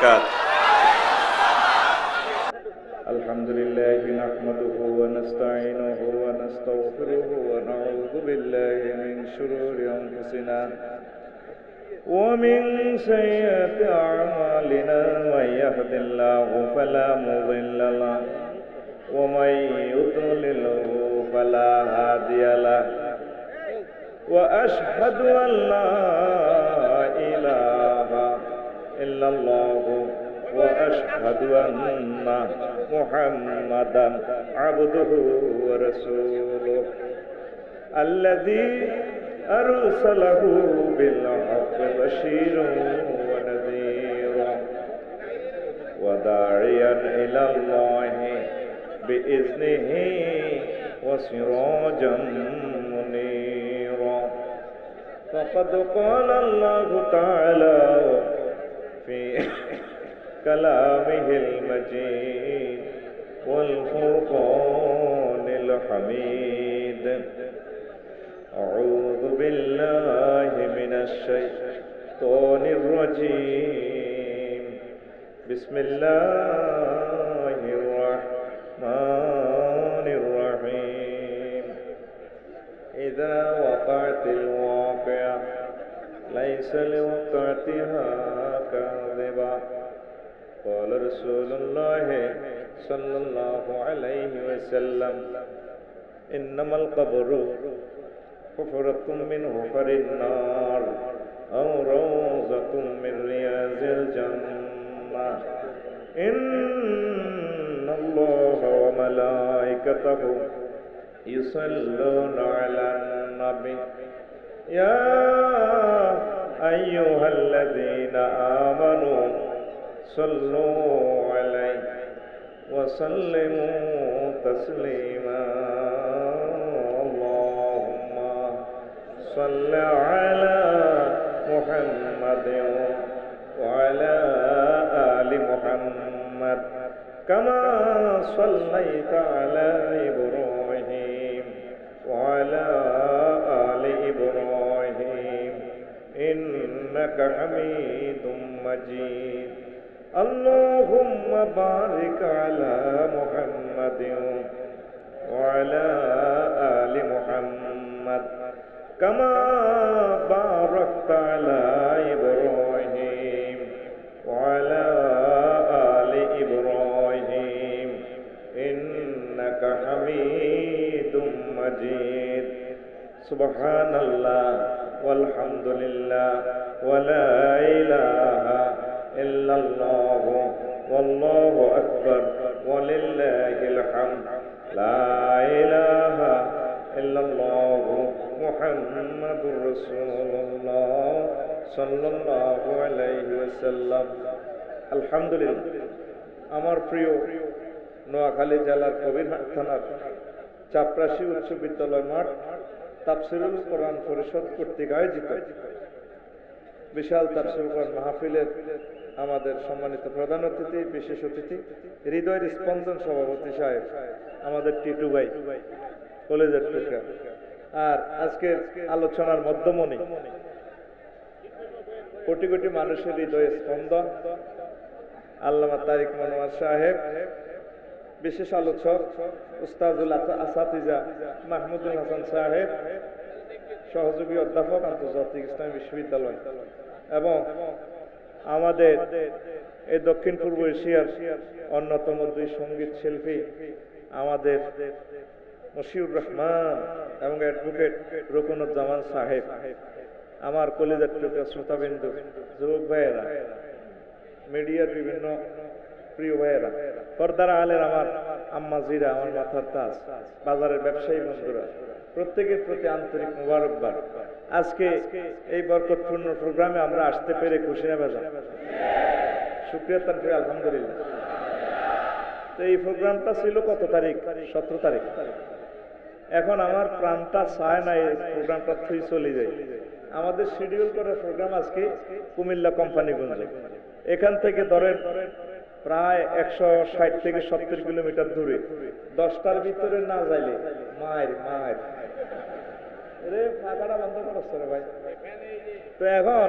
وبركاته. الحمد لله نحمده ونستعينه ونستغفره ونعوذ بالله من شرور أنفسنا ومن سيئات أعمالنا من يهد الله فلا مضل له ومن يضلله فلا هادي له وأشهد أن لا إله إلا الله وأشهد أن محمدا عبده ورسوله الذي أرسله بالحق بشيرا ونذيرا وداعيا إلى الله بإذنه وسراجا منيرا فقد قال الله تعالى في كلامه المجيد والفرقان الحميد أعوذ بالله من الشيطان الرجيم بسم الله الرحمن الرحيم إذا وقعت الواقعة ليس لوقعتها كاذبة قال رسول الله صلى الله عليه وسلم إنما القبر حفرة من حفر النار أو روضة من رياض الجنة إن الله وملائكته يصلون على النبي يا أيها الذين آمنوا صلوا عليه وسلموا تسليما اللهم صل على محمد وعلى آل محمد كما صليت على إبراهيم وعلى آل إبراهيم إنك حميد مجيد اللهم بارك على محمد وعلى آل محمد كما باركت على إبراهيم وعلى آل إبراهيم إنك حميد مجيد سبحان الله والحمد لله ولا إله إلا الله والله أكبر ولله الحمد لا إله إلا الله محمد رسول الله صلى الله عليه وسلم الحمد لله আমার প্রিয় নোয়াখালী জেলার কবিরহাট থানার চাপরাশি উচ্চ বিদ্যালয় মাঠ তাফসিরুল কোরআন পরিষদ কর্তৃক আয়োজিত বিশাল তাফসিরুল কোরআন মাহফিলের আমাদের সম্মানিত প্রধান অতিথি বিশেষ অতিথি হৃদয়ের স্পন্দন সভাপতি সাহেব আমাদের টিটু ভাই কলেজের টুকরা আর আজকের আলোচনার মধ্যমণি কোটি কোটি মানুষের হৃদয়ের স্পন্দন আল্লামা তারিক মনোয়ার সাহেব বিশেষ আলোচক উস্তাদুল আসাতিজা মাহমুদুল হাসান সাহেব সহযোগী অধ্যাপক আন্তর্জাতিক ইসলামী বিশ্ববিদ্যালয় এবং আমাদের এই দক্ষিণ পূর্ব এশিয়ার অন্যতম দুই সঙ্গীত শিল্পী আমাদের মশিউর রহমান এবং অ্যাডভোকেট রুকনুজ্জামান সাহেব আমার কলিজার টুকরা শ্রোতাবিন্দু যুবক ভাইয়েরা মিডিয়ার বিভিন্ন প্রিয় ভাইয়েরা পর্দার আলের আমার আম্মাজিরা আমার মাথার তাজ বাজারের ব্যবসায়ী বন্ধুরা প্রত্যেকের প্রতি আন্তরিক মোবারকবাদ আজকে এই বরকতপূর্ণ প্রোগ্রামে আমরা আসতে পেরে খুশি না বেজা শুকরিয়া তানফির আলহামদুলিল্লাহ তো এই প্রোগ্রামটা ছিল কত তারিখ 17 তারিখ এখন আমার প্রাণটা চায় না এই প্রোগ্রামটা থুই চলে যায় আমাদের শিডিউল করা প্রোগ্রাম আজকে কুমিল্লা কোম্পানিগঞ্জে এখান থেকে ধরেন প্রায় 160 থেকে 70 কিলোমিটার দূরে 10টার ভিতরে না যাইলে মায়ের রে ফাঁকাটা বন্ধ করছ রে ভাই তো এখন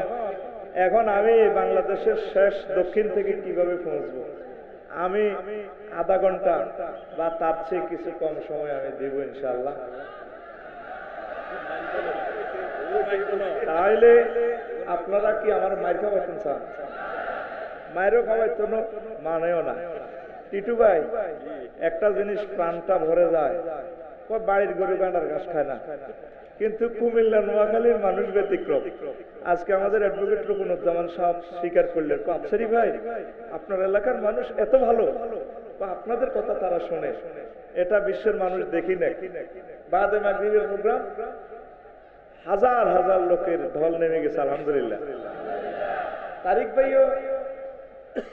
এখন আমি বাংলাদেশের শেষ দক্ষিণ থেকে কিভাবে পৌঁছবো, আমি আধা ঘন্টা বা তার চেয়ে কিছু কম সময় আমি দেব ইনশাআল্লাহ। তাহলে আপনারা কি আমার মায়ের খাওয়াইতেন চান? মায়েরও খাওয়াইতো না, মানেও না। টিটু ভাই, একটা জিনিস প্রাণটা ভরে যায়, বাড়ির গরু গান্ডার ঘাস খায় না, কিন্তু কুমিল্লা নোয়াখালীর মানুষ ব্যতিক্রম। আজকে আমাদের অ্যাডভোকেট রুকনুজ্জামান সাহেব স্বীকার করলেন, আফসারি ভাই আপনার এলাকার মানুষ এত ভালো, বা আপনাদের কথা তারা শোনে, এটা বিশ্বের মানুষ দেখি না। বাদে মাগরিবের প্রোগ্রাম, হাজার হাজার লোকের ঢল নেমে গেছে আলহামদুলিল্লাহ। তারিক ভাইও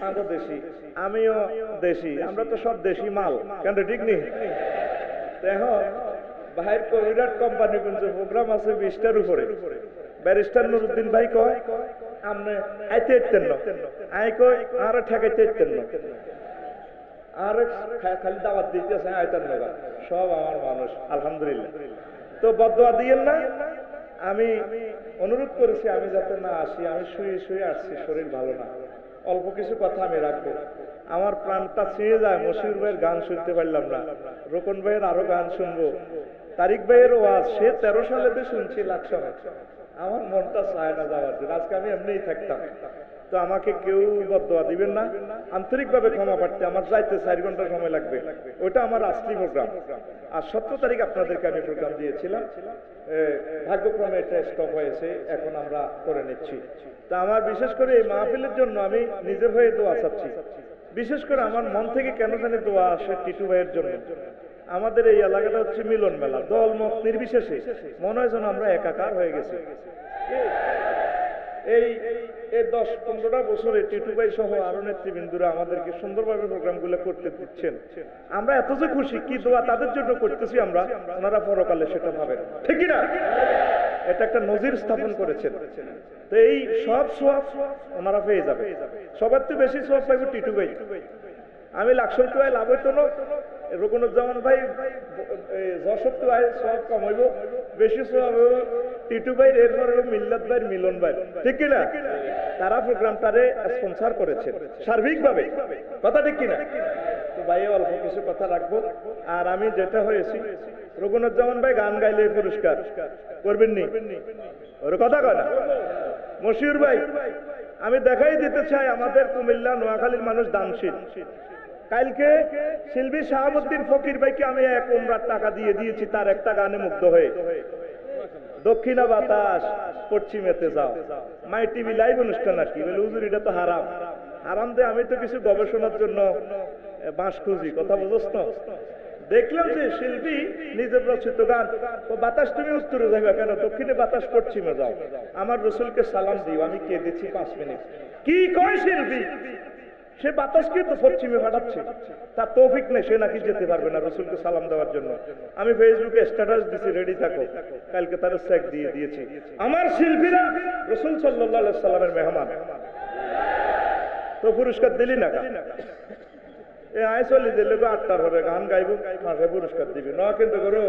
আমিও দেশি, আমিও দেশি, আমরা তো সব দেশি মাল, কেন ঠিক নেই? এখন ভাইয়ের বিরাট কোম্পানি কিন্তু প্রোগ্রাম আছে 20টার উপরে। ব্যারিস্টার নুরুদ্দিন ভাই কয় আপনি আইতে ইতেন না, আই কই আর ঠেকাইতে ইতেন না, আর খালি দাওয়াত দিতেছে আইতেন না। সব আমার মানুষ আলহামদুলিল্লাহ। তো বদদোয়া দিয়েন না। আমি অনুরোধ করেছি আমি যাতে না আসি, আমি শুয়ে শুয়ে আসছি, শরীর ভালো না। অল্প কিছু কথা আমি রাখবো। আমার প্রাণটা ছিঁড়ে যায়, মশিউর ভাইয়ের গান শুনতে পারলাম না, রোকন ভাইয়ের আরো গান শুনবো, তারিক ভাইয়ের ওয়াজ সে 13 সালেতে শুনছি লাকসামে, আমার মনটা চায় না যাওয়ার জন্য। আজকে আমি এমনিই থাকতাম। তো আমাকে কেউ বদদোয়া দিবেন না, আন্তরিকভাবে ক্ষমা পাঠতে আমার যাইতে 4 ঘন্টা সময় লাগবে। ওইটা আমার আসলি প্রোগ্রাম। আর 17 তারিখ আপনাদেরকে আমি প্রোগ্রাম দিয়েছিলাম, ভাগ্যক্রমে এটা স্টপ হয়েছে, এখন আমরা করে নিচ্ছি। তা আমার বিশেষ করে এই মাহফিলের জন্য আমি নিজের হয়ে দোয়া চাচ্ছি। বিশেষ করে আমার মন থেকে কেন জানি দোয়া আসে টিটু ভাইয়ের জন্য। আমাদের এই এলাকাটা হচ্ছে মিলন মেলা, দল মত নির্বিশেষে মনে হয় যেন আমরা একাকার হয়ে গেছি। এই 10-15টা বছরে টিটু ভাই সহ আরো নেতৃবৃন্দরা আমাদেরকে সুন্দরভাবে প্রোগ্রামগুলো করতে দিচ্ছেন। আমরা এত যে খুশি, কি দোয়া তাদের জন্য করতেছি আমরা, ওনারা পরকালে সেটা ভাবেন, ঠিক কিনা? এটা একটা নজির স্থাপন করেছেন। তো এই সব সওয়াব ওনারা পেয়ে যাবে। সবার তো বেশি সওয়াব পাইব টিটু ভাই। আমি লাকসাম তো লাভ হইতো না, রুকনুজ্জামান ভাই যশোর তো সওয়াব কম হইব, বেশি সওয়াব হইব টিটু ভাই, এরপরে মিল্লাত ভাই, মিলন ভাই, ঠিক কিনা? তারা প্রোগ্রামটারে স্পন্সর করেছেন সার্বিকভাবে, কথা ঠিক কিনা? তো ভাই অল্প কিছু কথা রাখবো। আর আমি যেটা হয়েছি, রুকনুজ্জামান ভাই গান গাইলে পুরস্কার করবেন নি, ওর কথা কয় না। মশিউর ভাই, আমি দেখাই দিতে চাই আমাদের কুমিল্লা নোয়াখালীর মানুষ দানশীল। কালকে শিল্পী শাহাবুদ্দিন ফকির ভাইকে আমি 1 উমরার টাকা দিয়ে দিয়েছি, তার একটা গানে মুগ্ধ হয়ে। দক্ষিণা বাতাস পশ্চিমেতে যাও, মাই টিভি লাইভ অনুষ্ঠান আর কি বলে, হুজুর এটা তো হারাম। হারাম দিয়ে আমি তো কিছু গবেষণার জন্য বাঁশ খুঁজি, কথা বুঝছ না? দেখলাম যে শিল্পী নিজের রচিত গান, ও বাতাস তুমি উত্তরে যাবে কেন, দক্ষিণে বাতাস পশ্চিমে যাও, আমার রসুলকে সালাম দিও, আমি কে দিচ্ছি 5 মিনিট। কি কয় শিল্পী? সে বাতাসকে তো পশ্চিমে পাঠাচ্ছে, তার তৌফিক নেই, সে নাকি যেতে পারবে না রসুলকে সালাম দেওয়ার জন্য। আমি ফেসবুকে স্ট্যাটাস দিছি, রেডি থাকো, কালকে তার চেক দিয়ে দিয়েছি। আমার শিল্পীরা রসুল সাল্লাল্লাহু আলাইহি সাল্লামের মেহমান, তো পুরস্কার দিলি না? এ আয় চলি দিলে 8টার হবে গান গাইব, মাঝে পুরস্কার দিবি না, কিন্তু করো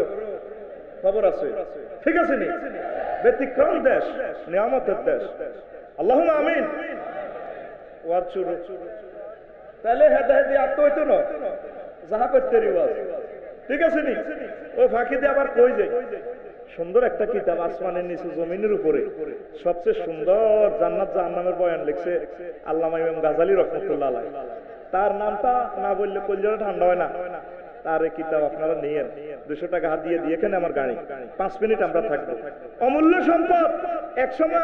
খবর আছে, ঠিক আছে নি? ব্যতিক্রম দেশ, নিয়ামতের দেশ, আল্লাহুম্মা আমিন। ওয়াজ শুরু, তাহলে হেদায়েত আত্ম হইতো না, যাহা করতে রিওয়াজ, ঠিক আছে নি? ও ফাঁকি দিয়ে আবার কই যাই, সুন্দর একটা কিতাব, আসমানের নিচে জমিনের উপরে, সবচেয়ে সুন্দর জান্নাত জাহান্নামের বয়ান লিখছে আল্লামা ইমাম গাজালী রাহমাতুল্লাহ আলাইহি। তার নামটা না বললে কলজটা ঠান্ডা হয় না। তার এই কিতাব আপনারা নিয়েন, 200 টাকা হাত দিয়ে দিয়ে, এখানে আমার গাড়ি, 5 মিনিট আমরা থাকবো। অমূল্য সম্পদ, এক সময়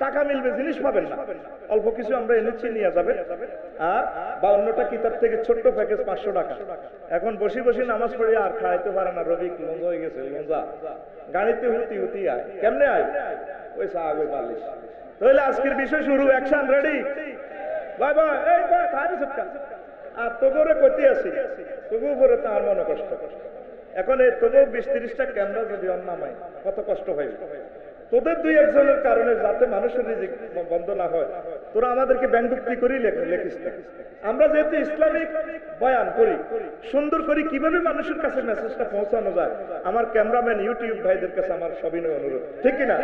টাকা মিলবে, জিনিস পাবেন না, অল্প কিছু আমরা এনেছি, নিয়ে যাবে। আর 52টা কিতাব থেকে ছোট্ট প্যাকেজ 500 টাকা। এখন বসে বসে নামাজ পড়ে আর খাইতে পারে না, রবিক লঞ্জা হয়ে গেছে, লঞ্জা গাড়িতে হুতি হুতি আয়, কেমনে আয়? ওই সাহাবে বালিশ। তাহলে আজকের বিষয় শুরু, অ্যাকশন রেডি, বাই বাই। এই বাই খালি সবকা আর তোগরে কইতে আসি, তবু উপরে তার মনে কষ্ট। এখন এই তবু 20-30টা ক্যামেরা যদি অন্যামায় কত কষ্ট হয়। তোদের 2-1 জনের কারণে যাতে মানুষের রিজিক বন্ধ না হয়, তোরা আমাদেরকে ব্যঙ্গোক্তি করেই লেখিস না। আমরা যেহেতু ইসলামিক বয়ান করি, সুন্দর করি, কিভাবে মানুষের কাছে মেসেজটা পৌঁছানো যায়, আমার ক্যামেরাম্যান ইউটিউব ভাইদের কাছে আমার সবিনয় অনুরোধ, ঠিক কিনা?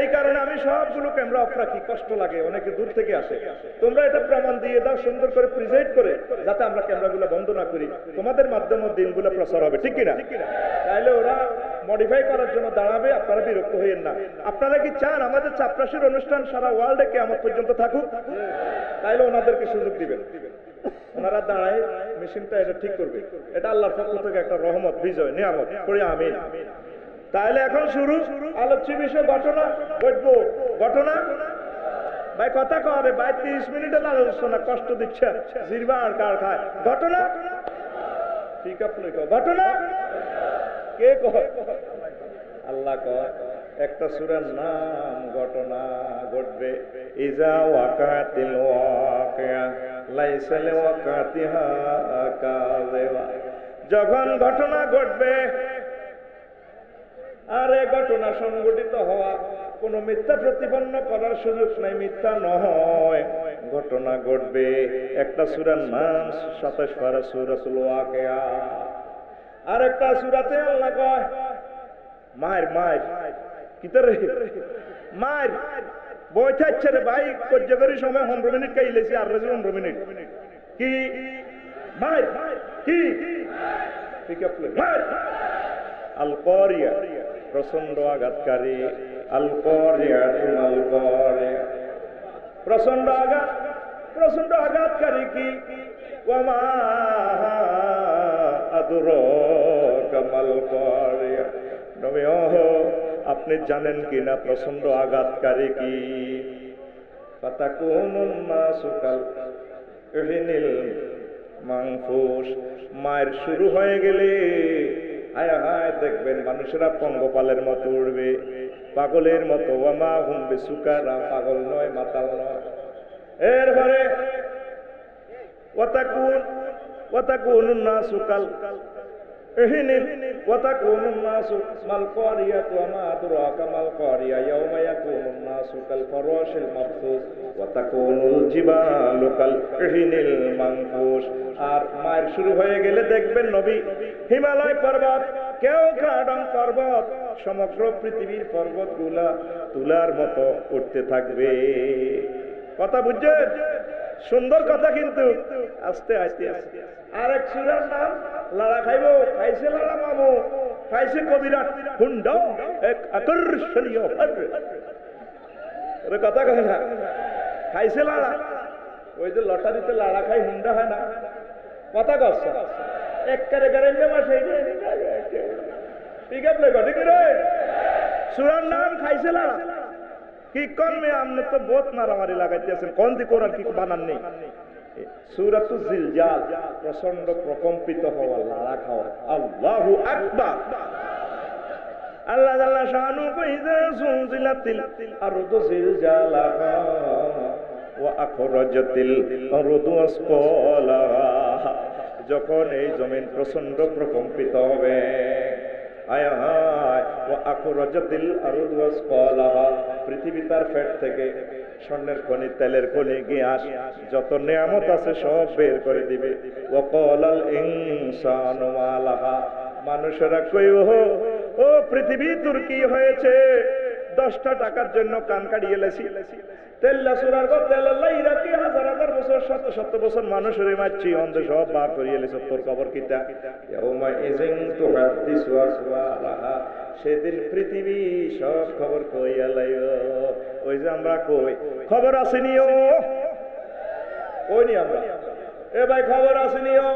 এই কারণে আমি সবগুলো ক্যামেরা অফ রাখি, কষ্ট লাগে, অনেকে দূর থেকে আসে। তোমরা এটা প্রমাণ দিয়ে দাও সুন্দর করে প্রিজাইড করে, যাতে আমরা ক্যামেরাগুলো বন্ধ না করি, তোমাদের মাধ্যমে দিনগুলো প্রচার হবে, ঠিক কিনা? তাহলে ওরা মডিফাই করার জন্য দাঁড়াবে, আপনারা বিরক্ত হইয়েন না। আপনারা কি চান আমাদের চাপরাশির অনুষ্ঠান সারা ওয়ার্ল্ডে কিয়ামত পর্যন্ত থাকুক? তাইলে ওনাদেরকে সুযোগ দিবেন, ওনারা দাঁড়ায় মেশিনটা এটা ঠিক করবে। এটা আল্লাহর পক্ষ থেকে একটা রহমত, বিজয়, নিয়ামত করি আমিন। তাহলে এখন শুরু আলোচ্য বিষয় ঘটনা ঘটবো। ঘটনা ভাই কথা করে ভাই 30 মিনিটের আলোচনা কষ্ট দিচ্ছে, জিরবা আর কার খায়। ঘটনা ঠিক আছে, ঘটনা কে কয়? আল্লাহ কয় একটা সূরার নাম ঘটনা ঘটবে। ইজা ওয়াকাতিল ওয়াকিয়া লাইসা লিওয়াকাতিহা কাযিবা। যখন ঘটনা ঘটবে, আর এই ঘটনা সংঘটিত হওয়া, কোন মিথ্যা প্রতিপন্ন করার সুযোগ নাই, মিথ্যা নয়, ঘটনা ঘটবে। একটা সূরার নাম 27 পারা সূরাতুল ওয়াকিয়া। আর একটা সূরাতে আল্লাহ কয় মায়ের মায়ের কিতারে মায়ের বই থাকছে রে ভাই, কজ্জাগরি সময় 15 মিনিট কাইলেছি, আর 15 মিনিট কি মায়ের কি ঠিক আছে। মায়ের আল কারিয়া প্রচন্ড আঘাতকারী, আল কারিয়া আল কারিয়া প্রচন্ড আঘাত, প্রচন্ড আঘাতকারী কি? ওয়ামা আদরাকা মাল কারিয়া। নবী আপনি জানেন কিনা প্রচন্ড আঘাতকারী কি? ফাতাকুনুন নাসু কাল ইহনিল মানফুস। মায়ের শুরু হয়ে গেলে হায় হায় দেখবেন মানুষেরা পঙ্গপালের মতো উড়বে, পাগলের মতো। ওয়ামা হুম বিসুকারা, পাগল নয়, মাতাল নয়। এরপরে ওয়াতাকুনুন নাসু কাল ইহনিল ওয়াতাকুনুন নাসু মাল কারিয়াতু ওয়ামা আদরাকা মাল কারিয়া ইয়াওমা ইয়াকুনুন নাসু কাল ফারাশিল মাবসুস ওয়াতাকুনুল জিবালু কাল ইহনিল মানফুস। আর মায়ের শুরু হয়ে গেলে দেখবেন নবী হিমালয় পর্বত, কেওক্রাডং পর্বত, সমগ্র পৃথিবীর পর্বতগুলা তুলার মতো উঠতে থাকবে। কথা বুঝছেন? সুন্দর কথা, কিন্তু আস্তে আস্তে আস্তে। আর এক সূরার নাম লাড়া খাইব, খাইছে লাড়া মামু, খাইছে কবিরাট হুন্ডা এক আকর্ষণীয় কথা কয় না, খাইছে লাড়া। ওই যে লটারিতে লাড়া খাই হুন্ডা হয় না, কথা কচ্ছে একবারে গারাইলে মাসে ঠিক আছে। ঠিক রে, সূরার নাম খাইছে লাড়া। কি কমে আপনি তো বহুত মারামারি লাগাইতেছেন, কোন দিকে কোরআন কি বানান নেই। সূরাতুল জিলজাল, প্রচন্ড প্রকম্পিত হওয়া, লাড়া খাওয়া। আল্লাহু আকবার। আল্লাহ জাল্লা শানু কইছে সুনজিলাতিল আরদু জিলজালাহা ওয়া আখরাজাতিল আরদু আসকালাহা। যখন এই জমিন প্রচন্ড প্রকম্পিত হবে, আয় হায়, ওয়া আখরাজাতিল আরদু আসকালাহা, পৃথিবী তার পেট থেকে স্বর্ণের খনি, তেলের খনি, গ্যাস, যত নিয়ামত আছে সব বের করে দিবে। ওয়া ক্বালাল ইনসানু মা লাহা, মানুষেরা কইব ও পৃথিবী তোর কি হয়েছে? 10টা টাকার জন্য কান কাটিয়ে লেছি, তেল্লা সুরার গো তেল্লাই রাখি হাজার হাজার বছর, শত শত বছর মানুষের মারছি, অন্ধ সব বার করিয়ে লেছি। তোর খবর কিতা? ইয়াউমা ইযিন তুহাদ্দিসু আসওয়ালাহা, সেদিন পৃথিবী সব খবর কইয়া লাইব। ওই যে আমরা কই খবর আসেনিও, কইনি আমরা, এ ভাই খবর আসেনিও,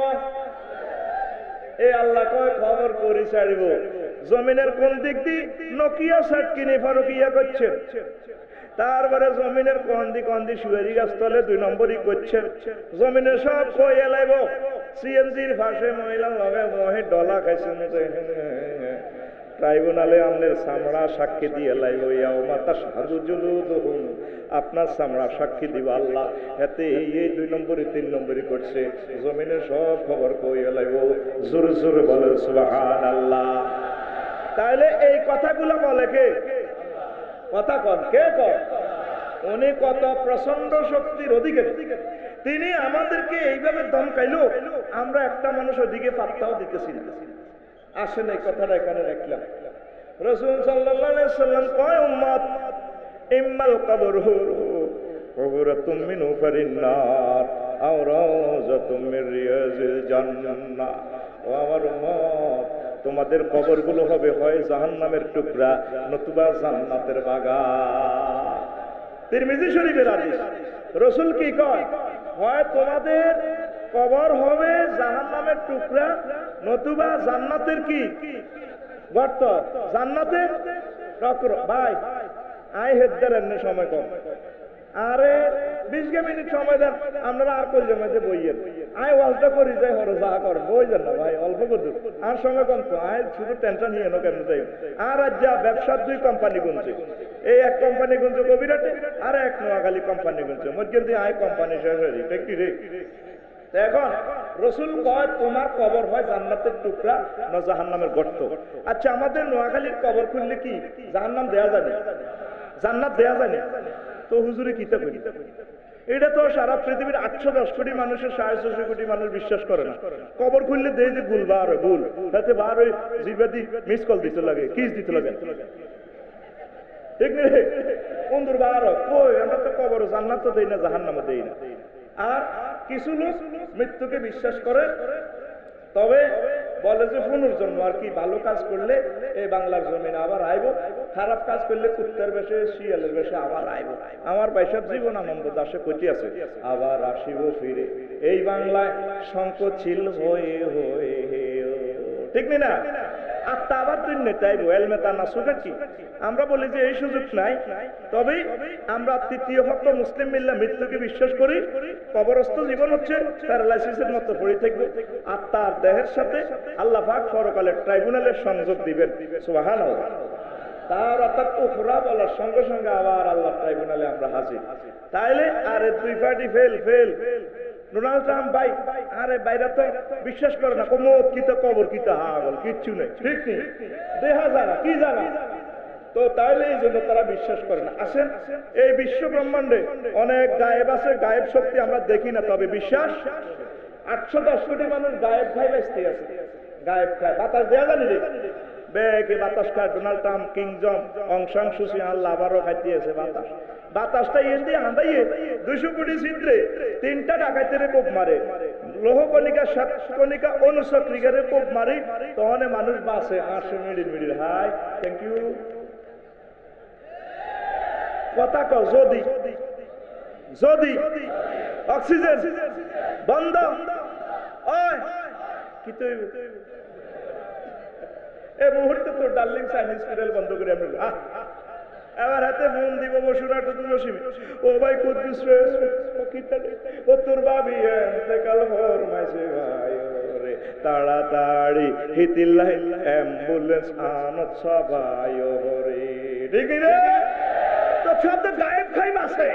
এ আল্লাহ কয় খবর করি ছাড়ব। জমিনের কোন দিক দিয়ে নোকিয়া সেট কিনে ফারুকিয়া করছেন, তারপরে জমিনের কন্দি কন্দি সুয়ারি গাছ তলে 2 নম্বরই করছেন। জমিনে সব কই এলাইব, সিএনজির ফাঁসে মহিলা লগে মহে ডলা খাইছেন। ট্রাইব্যুনালে আমনের চামড়া সাক্ষী দিয়ে লাইব, ইয়াউমা তাশহাদু জুলুদুহুম, আপনার চামড়া সাক্ষী দিব আল্লাহ, এতে এই 2 নম্বরই 3 নম্বরই করছে। জমিনে সব খবর কইয়া লাইব। জোর জোর বলে সুবহানাল্লাহ। তাহলে এই কথাগুলো বলে কে? কথা কন কে কন? উনি কত প্রচন্ড শক্তির অধিকারী। তিনি আমাদেরকে এইভাবে ধমকাইলো, আমরা একটা মানুষ ওদিকে পাত্তাও দিতেছি না। আসেন এই কথাটা এখানে রাখলাম। রাসূল সাল্লাল্লাহু আলাইহি সাল্লাম কয় উম্মত ইম্মাল কবরহু কবরাতুম মিন উফারিন নার আও রাওযাতুম মিন রিয়াজিল জান্নাহ। ও আমার উম্মত, তোমাদের কবরগুলো হবে হয় জাহান্নামের টুকরা নতুবা জান্নাতের বাগান। তিরমিজি শরীফের হাদিস। রাসূল কি কয়? হয় তোমাদের কবর হবে জাহান্নামের টুকরা নতুবা জান্নাতের কি গর্ত, জান্নাতের টকর। ভাই আই হেদার এমনি সময় কম, আরে 20 মিনিট সময় দেন, আপনারা আর কই জমাতে বইয়েন। আই ওয়াজটা করি যাই হরে যা কর বই যান না ভাই, অল্প কত আর সময় কম তো। আই শুধু টেনশন নিয়ে নো কেমন যাই। আর আজ যা ব্যবসার 2 কোম্পানি গুনছে, এই এক কোম্পানি গুনছে কবিরাটে, আর এক নোয়াখালী কোম্পানি গুনছে, মধ্যে দিয়ে আই কোম্পানি শেষ হয়ে যায়। ঠিক রে? এখন রাসূল কয় তোমার কবর হয় জান্নাতের টুকরা না জাহান্নামের গর্ত। আচ্ছা, আমাদের নোয়াখালীর কবর খুললে কি জাহান্নাম দেয়া যাবে? জান্নাত দেয়া যায়? তো হুজুরে কিতা করি? এটা তো সারা পৃথিবীর 810 কোটি মানুষের 650 কোটি মানুষ বিশ্বাস করে না। কবর খুললে দেয় যে গুল বার গুল, তাতে বার ওই জিবাদি মিস কল দিতে লাগে, কিস দিতে লাগে। ঠিক নেই? বন্ধুর বার কই, আমরা তো কবর জান্নাত তো দেই না, জাহান্নামও দেই না। আর কিছু লোক মৃত্যুকে বিশ্বাস করে, তবে বলে যে পুনর্জন্ম আর কি, ভালো কাজ করলে এই বাংলার জমিনে আবার আইব, খারাপ কাজ করলে কুত্তার বেশে শিয়ালের বেশে আবার আইব। আমার বাইসাব জীবন আনন্দ দাসে কইতে আছে, আবার আসিব ফিরে এই বাংলায় সংকোচিল হয়ে হয়ে। ঠিক না? আত্মা আবার তুই নেতাইব এলমেতা না সুখা কি? আমরা বলি যে এই সুযোগ নাই, তবে আমরা তৃতীয় ভক্ত মুসলিম মিল্লা মৃত্যুকে বিশ্বাস করি। কবরস্থ জীবন হচ্ছে প্যারালাইসিসের মতো পড়ে থাকবে, আত্মা আর দেহের সাথে আল্লাহ পাক পরকালের ট্রাইব্যুনালের সংযোগ দিবেন। সুবহানাল্লাহ। তার অর্থাৎ উখরা বলার সঙ্গে সঙ্গে আবার আল্লাহ ট্রাইব্যুনালে আমরা হাজির। তাইলে আরে 2 পার্টি ফেল। ডোনাল্ড ট্রাম্প ভাই, আরে বাইরে তো বিশ্বাস করে না, কমত কিতা কবর কিতা হাগল কিচ্ছু নেই। ঠিক নেই, দেখা যায় না, কি জানা তো, তাইলে এই জন্য তারা বিশ্বাস করে না। আসেন, এই বিশ্ব ব্রহ্মাণ্ডে অনেক গায়েব আছে, গায়েব শক্তি আমরা দেখি না, তবে বিশ্বাস 810 কোটি মানুষ গায়েব খাই ব্যস্ত আছে, গায়েব খায়। বাতাস দেয়া জানি রে বেগে বাতাস খায় ডোনাল্ড ট্রাম্প, কিং জং, অং সান সু চি, আল্লাহ আবারও খাইতেছে বাতাস। বাতাসটা এর দিয়ে আন্দাইয়ে 200 কোটি ছিদ্রে 3টা ডাকাইতের কোপ মারে, লোহকণিকা, সাতকণিকা, অনুচক্রিকারে কোপ মারি, তখন মানুষ বাঁচে। 800 মিডিল। High, thank you. কথা কও, যদি অক্সিজেন বন্ধ ওই কি তুই এই মুহূর্তে তো ডার্লিং চাইনিজ ফিডেল বন্ধ করে আমি এবার হাতে ফোন দিব বসুনা টুকু রসিমি, ও ভাই কুদ্দুস রে ও তোর ভাবি এতেকাল ফরমাইছে ভাই রে, তাড়াতাড়ি হিতিল্লাহ অ্যাম্বুলেন্স আনত সবাই রে। ঠিক রে? তো শব্দ গায়েব খাই মাসে,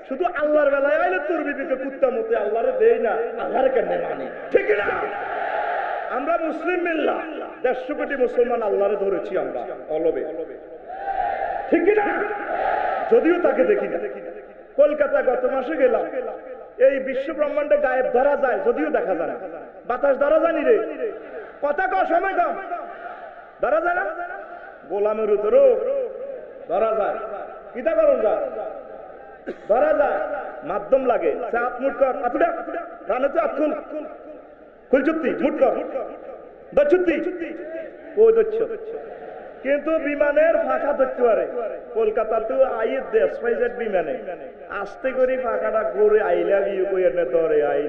শুধু আল্লাহর বেলায় আইলে তোর বিবিকে কুত্তা মতে আল্লাহরে দেই না, আল্লাহরে কেন মানে? ঠিক না? আমরা মুসলিম মিল্লা 150 কোটি মুসলমান আল্লাহরে ধরেছি আমরা অলবে। ঠিক না? যদিও তাকে দেখি না। কলকাতা গত মাসে গেলাম, এই বিশ্ব ব্রহ্মাণ্ডে গায়েব ধরা যায়, যদিও দেখা যায় না। বাতাস ধরা জানি রে, কথা কও, সময় কম, ধরা যায় না। গোলামের উত্তরও ধরা যায়, কিতা করুন যায়, ধরা যায়, মাধ্যম লাগে। হাত মুট কর, আতুডা রানে তো হাত খুল, খুলছুত্তি মুট কর, দচ্ছুত্তি ও দচ্ছ। কিন্তু বিমানের ফাঁকা ধরতে পারে। কলকাতাতে আইয়ে দেশ পাইজেট বিমানে আস্তে করে ফাঁকাটা ঘুরে আই লাভ ইউ কই এনে ধরে, আই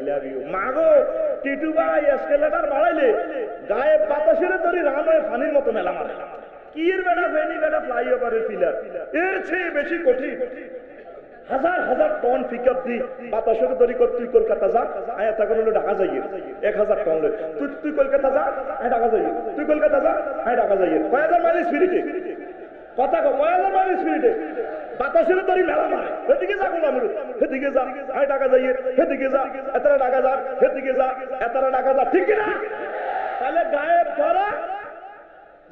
লাভ ইউ মাগো টিটু ভাই এসকেলেটার বাড়াইলে গায়ে বাতাসের ধরে রানওয়ে ফানির মতো মেলা মারে। কি এর বেড়া ফেনি বেড়া ফ্লাইওভারের পিলার, এর চেয়ে বেশি কঠিন। হাজার হাজার টন পিকআপ দি বাতাসের দড়ি কর, তুই কলকাতা যা, আয়া তা করে ঢাকা যাইয়ে 1000 টন লই, তুই কলকাতা যা, আয় ঢাকা যাইয়ে, তুই কলকাতা যা, আয় ঢাকা যাইয়ে। কয় হাজার মাইল স্পিরিটে, কথা কয়, কয় হাজার মাইল স্পিরিটে বাতাসের দড়ি মেলা মারে। এদিকে যা গোলাম, এদিকে যা, আয় ঢাকা যাইয়ে, এদিকে যা, এতারা ঢাকা যা, এদিকে যা, এতারা ঢাকা যা। ঠিক না? তাহলে গায়েব ধরা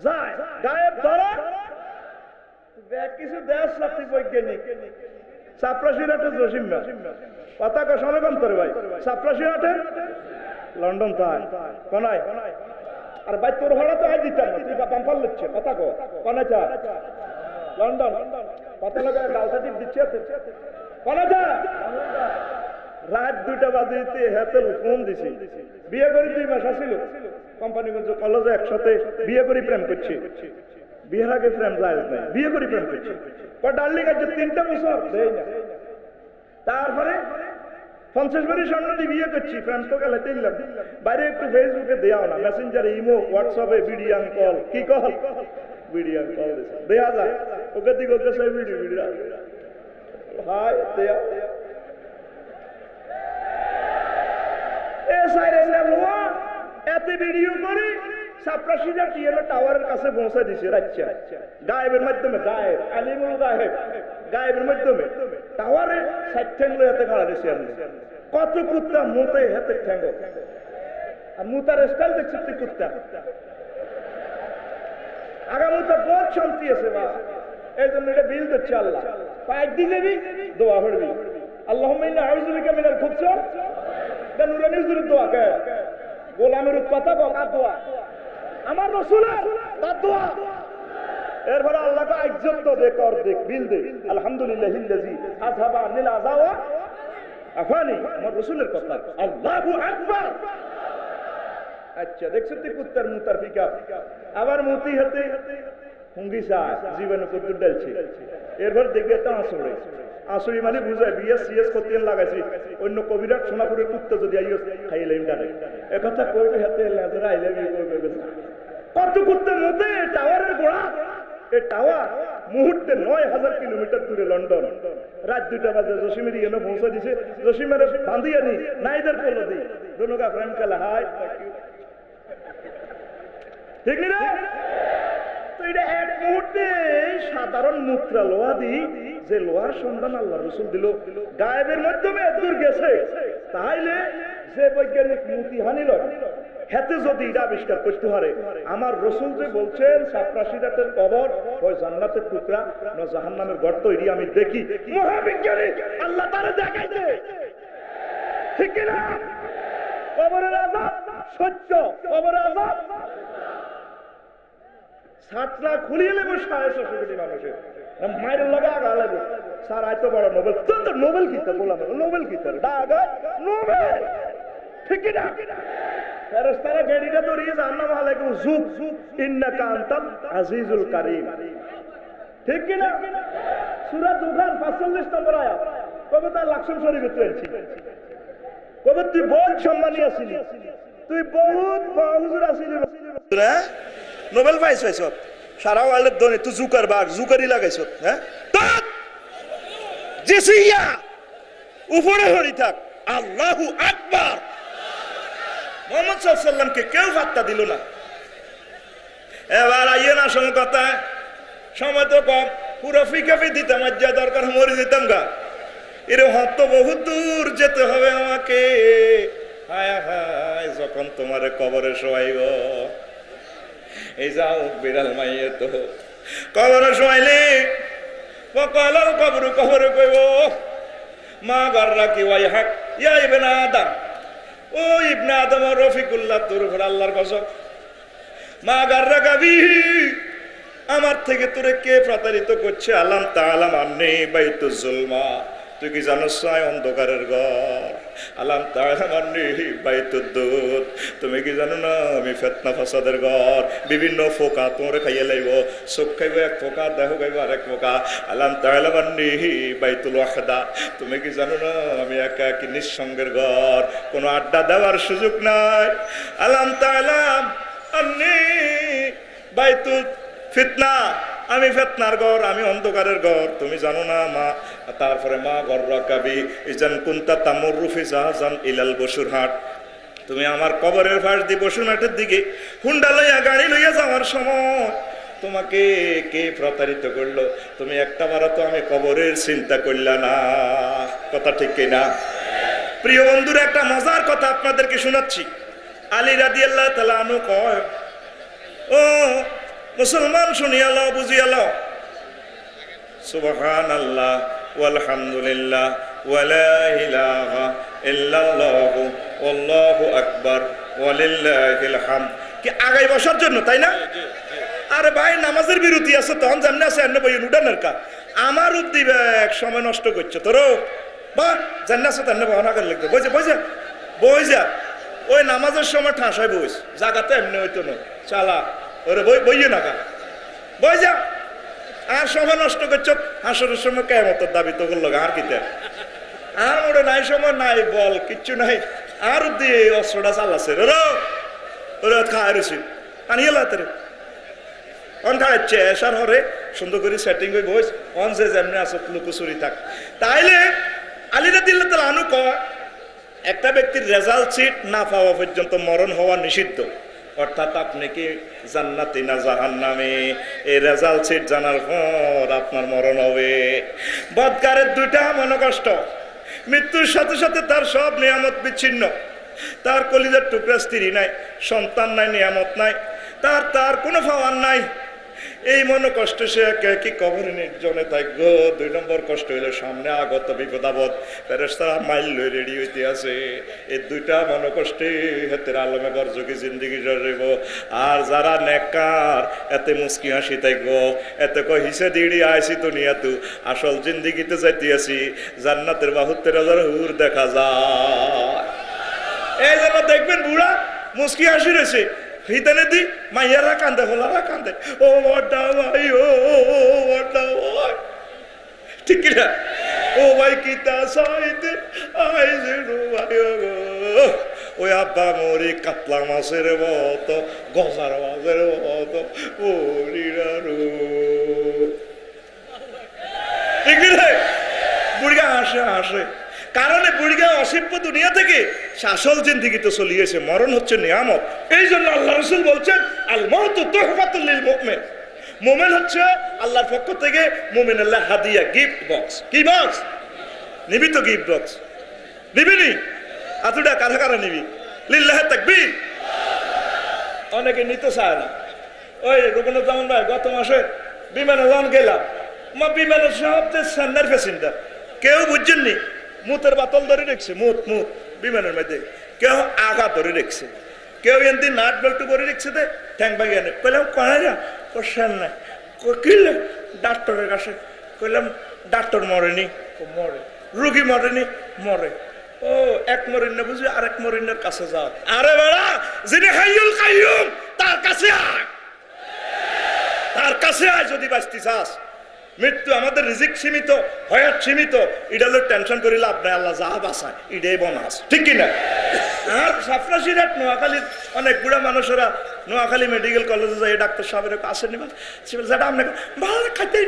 যায়, গায়েব ধরা কিছু দেশ রাত্রি বৈজ্ঞানিক সাপ্রাসিরাটে জসিম না, কথা কয়, সময় কম তোরে ভাই। সাপ্রাসিরাটে লন্ডন তাই কনাই, আর ভাই তোর ভাড়া তো আজ দিতাম না, তুই বাম্পার লিখছে, কথা কো কনাই চা লন্ডন কথা লাগা গালটা টিপ দিচ্ছে কোনা যা রাত 2টা বাজে হাতে ফোন দিছি বিয়ে করে 2 মাস আসিল কোম্পানিগঞ্জ কলেজে একসাথে বিয়ে করে প্রেম করছি বিয়ের আগে প্রেম যায় নাই বিয়ে করে প্রেম করছি ডার্লিং আজ 3টা বছর দেই না তারপরে 50 বারের সামনে দিয়ে বিয়ে করছি প্রেম তো গেলে দিলাম বাইরে একটু ফেসবুকে দেওয়া না মেসেঞ্জারে ইমো হোয়াটসঅ্যাপে ভিডিও কল কি কল ভিডিও কল দেয়া যায় ওকে দিকে ওকে সেই ভিডিও হাই দেয়া এ সাইরেন্ডার লোয়া এত ভিডিও করে সাপ্রাসিরা টিএল টাওয়ারের কাছে পৌঁছে দিছে রাচ্চা গায়েবের মাধ্যমে গায়েব আলিমুল গায়েবের মাধ্যমে টাওয়ারে সাইড ঠ্যাংলো হাতে খাড়া দিছে আমি কত কুত্তা মুতে হাতে ঠ্যাঙ্গো আর মুতার স্টাইল দেখছিস তুই কুত্তা আগামীতে বহুত শান্তি আছে বা এই জন্য এটা বিল দিচ্ছে আল্লাহ পাইক দিয়ে যাবি দোয়া করবি আল্লাহুম্মা ইন্নী আউযু বিকা মিনাল খুবসি ওয়াল নুরানি হুজুরের দোয়া কে গোলামের কথা কার দোয়া আমার রাসূলের তার দোয়া এরপরে আল্লাহকে ইজ্জত তো দে কর দেখ বিল দে আলহামদুলিল্লাহিল্লাযী আযহাবা আনিল আযা ওয়া আফানি আমার রাসূলের কথা আল্লাহু আকবার আচ্ছা দেখছিস তুই কুত্তার মুতার ফিকা আবার মুতি হাতে হুঙ্গি চায় জীবনে কদ্দুর ডালছে এরপর দেখবে তা আসরে আসরি মানে বুঝায় বিএস সিএস করতে লাগাইছি অন্য কবিরাট সোনাপুরের কুত্তা যদি আইও খাইলাম ডানে একথা কইবে হাতে লেজরা আইলাম কইবে কত কুত্তা মুতে টাওয়ারের গোড়া এই টাওয়ার মুহূর্তে 9000 কিলোমিটার দূরে লন্ডন রাত 2টা বাজে জসিমের এনে পৌঁছে দিছে জসিমের বাঁধিয়ে নি নাইদের কোলো দি দুনোগা ফ্রেন্ড খেলা হাই ঠিক নি রে তো এটা এক মুহূর্তে সাধারণ মুদ্রা লোহা দি যে লোহার সন্ধান আল্লাহ রাসূল দিল গায়েবের মাধ্যমে দূর গেছে তাইলে যে বৈজ্ঞানিক মুতি হানিল হেতে যদি এটা আবিষ্কার করতে পারে আমার রাসূল যে বলছেন সাপ্রাসিরাতের কবর ওই জান্নাতের টুকরা না জাহান্নামের গর্ত এটি আমি দেখি মহাবিজ্ঞানী আল্লাহ তারে দেখাইছে ঠিক কি না কবরের আযাব সত্য কবরের আযাব ছাতলা খুলিয়ে নেবো 650 কোটি মানুষের মায়ের লগা আগা লাগবে স্যার আইতো বড় নোবেল তো নোবেল কিতা বললাম নোবেল কিতা ডাগা নোবেল ঠিক কি না ফেরেশতারা গাড়িটা ধরিয়ে জান্নাত আলাইকুম যুগ ইন্নাকা আনতাল আজিজুল কারীম ঠিক কি না সূরা দুখান 45 নম্বর আয়াত কবে তার লাকসাম শরীফে তুলছি কবে তুই বহুত সম্মানী আছিলি তুই বহুত হুজুর আছিলি নোবেল প্রাইজ পাইছ সারা ওয়ার্ল্ডের ধনী তুই জুকারি লাগাইছ হ্যাঁ জিসিয়া উপরে হরি থাক আল্লাহু আকবার মুহাম্মদ সাল্লাল্লাহু আলাইহি ওয়াসাল্লামকে কেউ পাত্তা দিল না এবার আইয়েন আসল কথা সময় তো কম পুরো ফিকাফি দিতাম আজ যা দরকার মরে যেতাম গা এরে হত বহুত দূর যেতে হবে আমাকে হায় হায় যখন তোমারে কবরে শোয়াইব এই যাও বিড়াল মাইয়ে তো কবরে শোয়াইলে কলার কবরে কইব মা গররা কি ওয়াই হাক ইয়া ইবনে আদম ও ইবনে আদম রফিকুল্লাহ তোর উপর আল্লাহর কসম মা গররা গাবি আমার থেকে তোরে কে প্রতারিত করছে আলাম তাআলাম আন্নী বাইতুজ জুলমা তুই কি জানো সাই অন্ধকারের ঘর আলাম তাআলাম আন্নী বাইতুদ দুদ তুমি কি জানো না আমি ফিতনা ফাসাদের ঘর বিভিন্ন ফোকা তোরে খাইয়ে লাইব চোখ খাইব এক ফোকা দেহ খাইব আরেক ফোকা আলাম তাআলাম আন্নী বাইতুল ওয়াহদা তুমি কি জানো না আমি একা কি নিঃসঙ্গের ঘর কোনো আড্ডা দেওয়ার সুযোগ নাই আলাম তাআলাম আন্নী বাইতুল ফিতনা আমি ফিতনার ঘর আমি অন্ধকারের ঘর তুমি জানো না মা তারপরে মা গররাকাবি ইজান কুনতা তামুরু ফি জাহাজান ইলাল বসুরহাট তুমি আমার কবরের পাশ দিয়ে বসুরহাটের দিকে হুন্ডা লইয়া গাড়ি লইয়া যাওয়ার সময় তোমাকে কে প্রতারিত করলো তুমি একটাবারও তো আমি কবরের চিন্তা করলা না কথা ঠিক কি না প্রিয় বন্ধুরা একটা মজার কথা আপনাদেরকে শোনাচ্ছি আলী রাদিয়াল্লাহু তাআলা আনহু কয় ও মুসলমান শুনিয়া লও বুঝিয়া লও সুবহানাল্লাহ ওয়ালহামদুলিল্লাহ ওয়ালা ইলাহা ইল্লাল্লাহু আল্লাহু আকবার ওয়ালিল্লাহিল হামদ কি আগাই বসার জন্য তাই না আরে ভাই নামাজের বিরতি আছে তখন জাননে আছে এনে বইন উঠানের কা আমার উদ্দিবে এক সময় নষ্ট করছে তোর বা জান্নাসে তান্না বহনা করে লিখতে বইছে বইছে বই যা ওই নামাজের সময় ঠাঁসায় বইস জাগাতে এমনি হইতো না চালা ওরে বই বইয়ে না কা বই যা আর সময় নষ্ট করছ হাসরের সময় কেমতের দাবি তো করলো আর কিতে আর ওরে নাই সময় নাই বল কিচ্ছু নাই আর দিয়ে অস্ত্রটা চালাচ্ছে রে ওরে খায় রয়েছি আনিয়ে লাতে রে অন খাড়াচ্ছে এসার হরে সুন্দর করে সেটিং হয়ে বইস অন যে যেমনি আসত লুকোচুরি থাক তাইলে আলিরা দিল্লা তাহলে আনু কয় একটা ব্যক্তির রেজাল্ট সিট না পাওয়া পর্যন্ত মরণ হওয়া নিষিদ্ধ অর্থাৎ আপনি কি জান্নাতি না জাহান্নামে এই রেজাল্ট সিট জানার পর আপনার মরণ হবে বদকারের দুইটা মনোকষ্ট মৃত্যুর সাথে সাথে তার সব নিয়ামত বিচ্ছিন্ন তার কলিজার টুকরা স্ত্রী নাই সন্তান নাই নিয়ামত নাই তার কোনো পাওয়ার নাই এই মনে কষ্ট সে কি কবরে নির্জনে থাকব দুই নম্বর কষ্ট হইলে সামনে আগত বিপদাবদ ফেরেশতারা মাইল লই রেডি হইতে আছে এই দুইটা মনে কষ্টে হাতের আলমে বরযোগী জিন্দেগি জড়িব আর যারা নেককার এতে মুস্কি হাসি থাকব এতে কই হিসে দিড়ি আইছি দুনিয়া তু আসল জিন্দেগিতে যাইতে আছি জান্নাতের ৭২,০০০ হুর দেখা যায় এই জন্য দেখবেন বুড়া মুস্কি হাসি রয়েছে হিদানে দি মাইয়ারা কান্দে হলারা কান্দে ও বড়া ভাই ও বড়া ভাই ঠিক না ও ভাই কিতা সাইতে আইছে নো ভাই ও ওই আব্বা মরি কাতলা মাছের মতো গজার মাছের মতো ওরিরা রো ঠিক না বুড়িয়া হাসে হাসে কারণে বুড়িগা অসিব্য দুনিয়া থেকে শাসল জিন্দেগিতে চলিয়েছে মরণ হচ্ছে নিয়ামত এই জন্য আল্লাহ রাসূল বলছেন আল মাউতু তুহফাতুল লিল মুমিন মুমিন হচ্ছে আল্লাহর পক্ষ থেকে মুমিনের হাদিয়া গিফট বক্স কি বক্স নিবি তো গিফট বক্স নিবি নি আতুডা কারা কারা নিবি লিল্লাহি তাকবীর অনেকে নিতে চায় না ওই রুকনুজ্জামান ভাই গত মাসে বিমানে যখন গেলাম বিমানের সবচেয়ে সান্নার প্যাসেঞ্জার কেউ বুঝছেননি মুতের বাতল ধরে রেখেছে মুত বিমানের মধ্যে কেউ আগা ধরে রেখেছে কেউ এমনি নাট বেল্ট করে রেখেছে দে ঠ্যাং ভাঙিয়ে আনে কইলাম কয় যা কোশ্চেন নাই কিনলে ডাক্তারের কাছে কইলাম ডাক্তার মরেনি মরে রুগী মরেনি মরে ও এক মরিন না বুঝি আরেক মরিনের কাছে যাও আরে বেড়া যিনি হাইয়ুল কাইয়ুম তার কাছে আয় যদি বাঁচতে চাস মৃত্যু আমাদের রিজিক সীমিত হয়াত সীমিত এটা হলো টেনশন করি লাভ নাই আল্লাহ যা বাসায় এটাই বনাস ঠিক কিনা আর সাফরাশিরাট নোয়াখালীর অনেক বুড়া মানুষেরা নোয়াখালী মেডিকেল কলেজে যায় ডাক্তার সাহেবের কাছে নিবা যেটা আপনাকে ভালো খাইতেই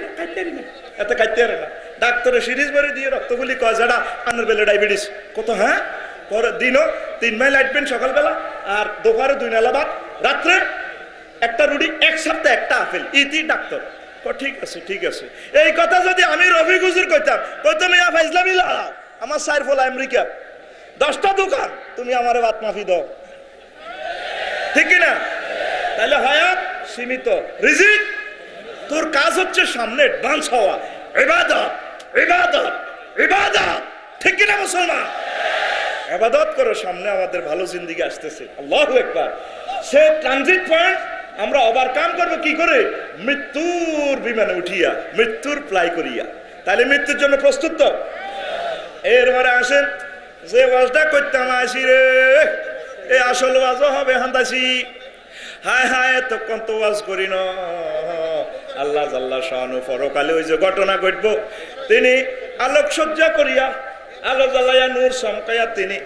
না এত খাইতে পারে না ডাক্তারের সিরিজ ভরে দিয়ে রক্তগুলি কয় যেটা কানের বেলে ডায়াবেটিস কত হ্যাঁ পরে দিনও 3 মাইল আসবেন সকালবেলা আর দুপুরে 2 নালা ভাত রাত্রে একটা রুটি এক সপ্তাহে একটা আপেল ইতি ডাক্তার ঠিক আছে এই কথা যদি আমি রফিক হুজুর কইতাম মিয়া ফাইজলামি লড়াও আমার সাইর ফল আমেরিকা 10টা দোকান তুমি আমারে বাত মাফি দাও ঠিক না তাহলে হায়াত সীমিত রিজিক তোর কাজ হচ্ছে সামনে অ্যাডভান্স হওয়া ইবাদত ঠিক না মুসলমান ইবাদত করো সামনে আমাদের ভালো জিন্দেগি আসতেছে আল্লাহু আকবার সে ট্রানজিট পয়েন্ট আমরা ওভারকাম করব কি করে মৃত্যুর বিমানে উঠিয়া মৃত্যুর ফ্লাই করিয়া তাহলে মৃত্যুর জন্য প্রস্তুত তো এরপরে আসেন যে ওয়াজটা করতাম আসি রে এই আসল ওয়াজও হবে হান্দাসি হায় তো কত ওয়াজ করি না আল্লাহ জাল্লা শানু পরকালে ওই যে ঘটনা ঘটবো তিনি আলোকসজ্জা করিয়া আলো জ্বালাইয়া নূর চমকাইয়া তিনি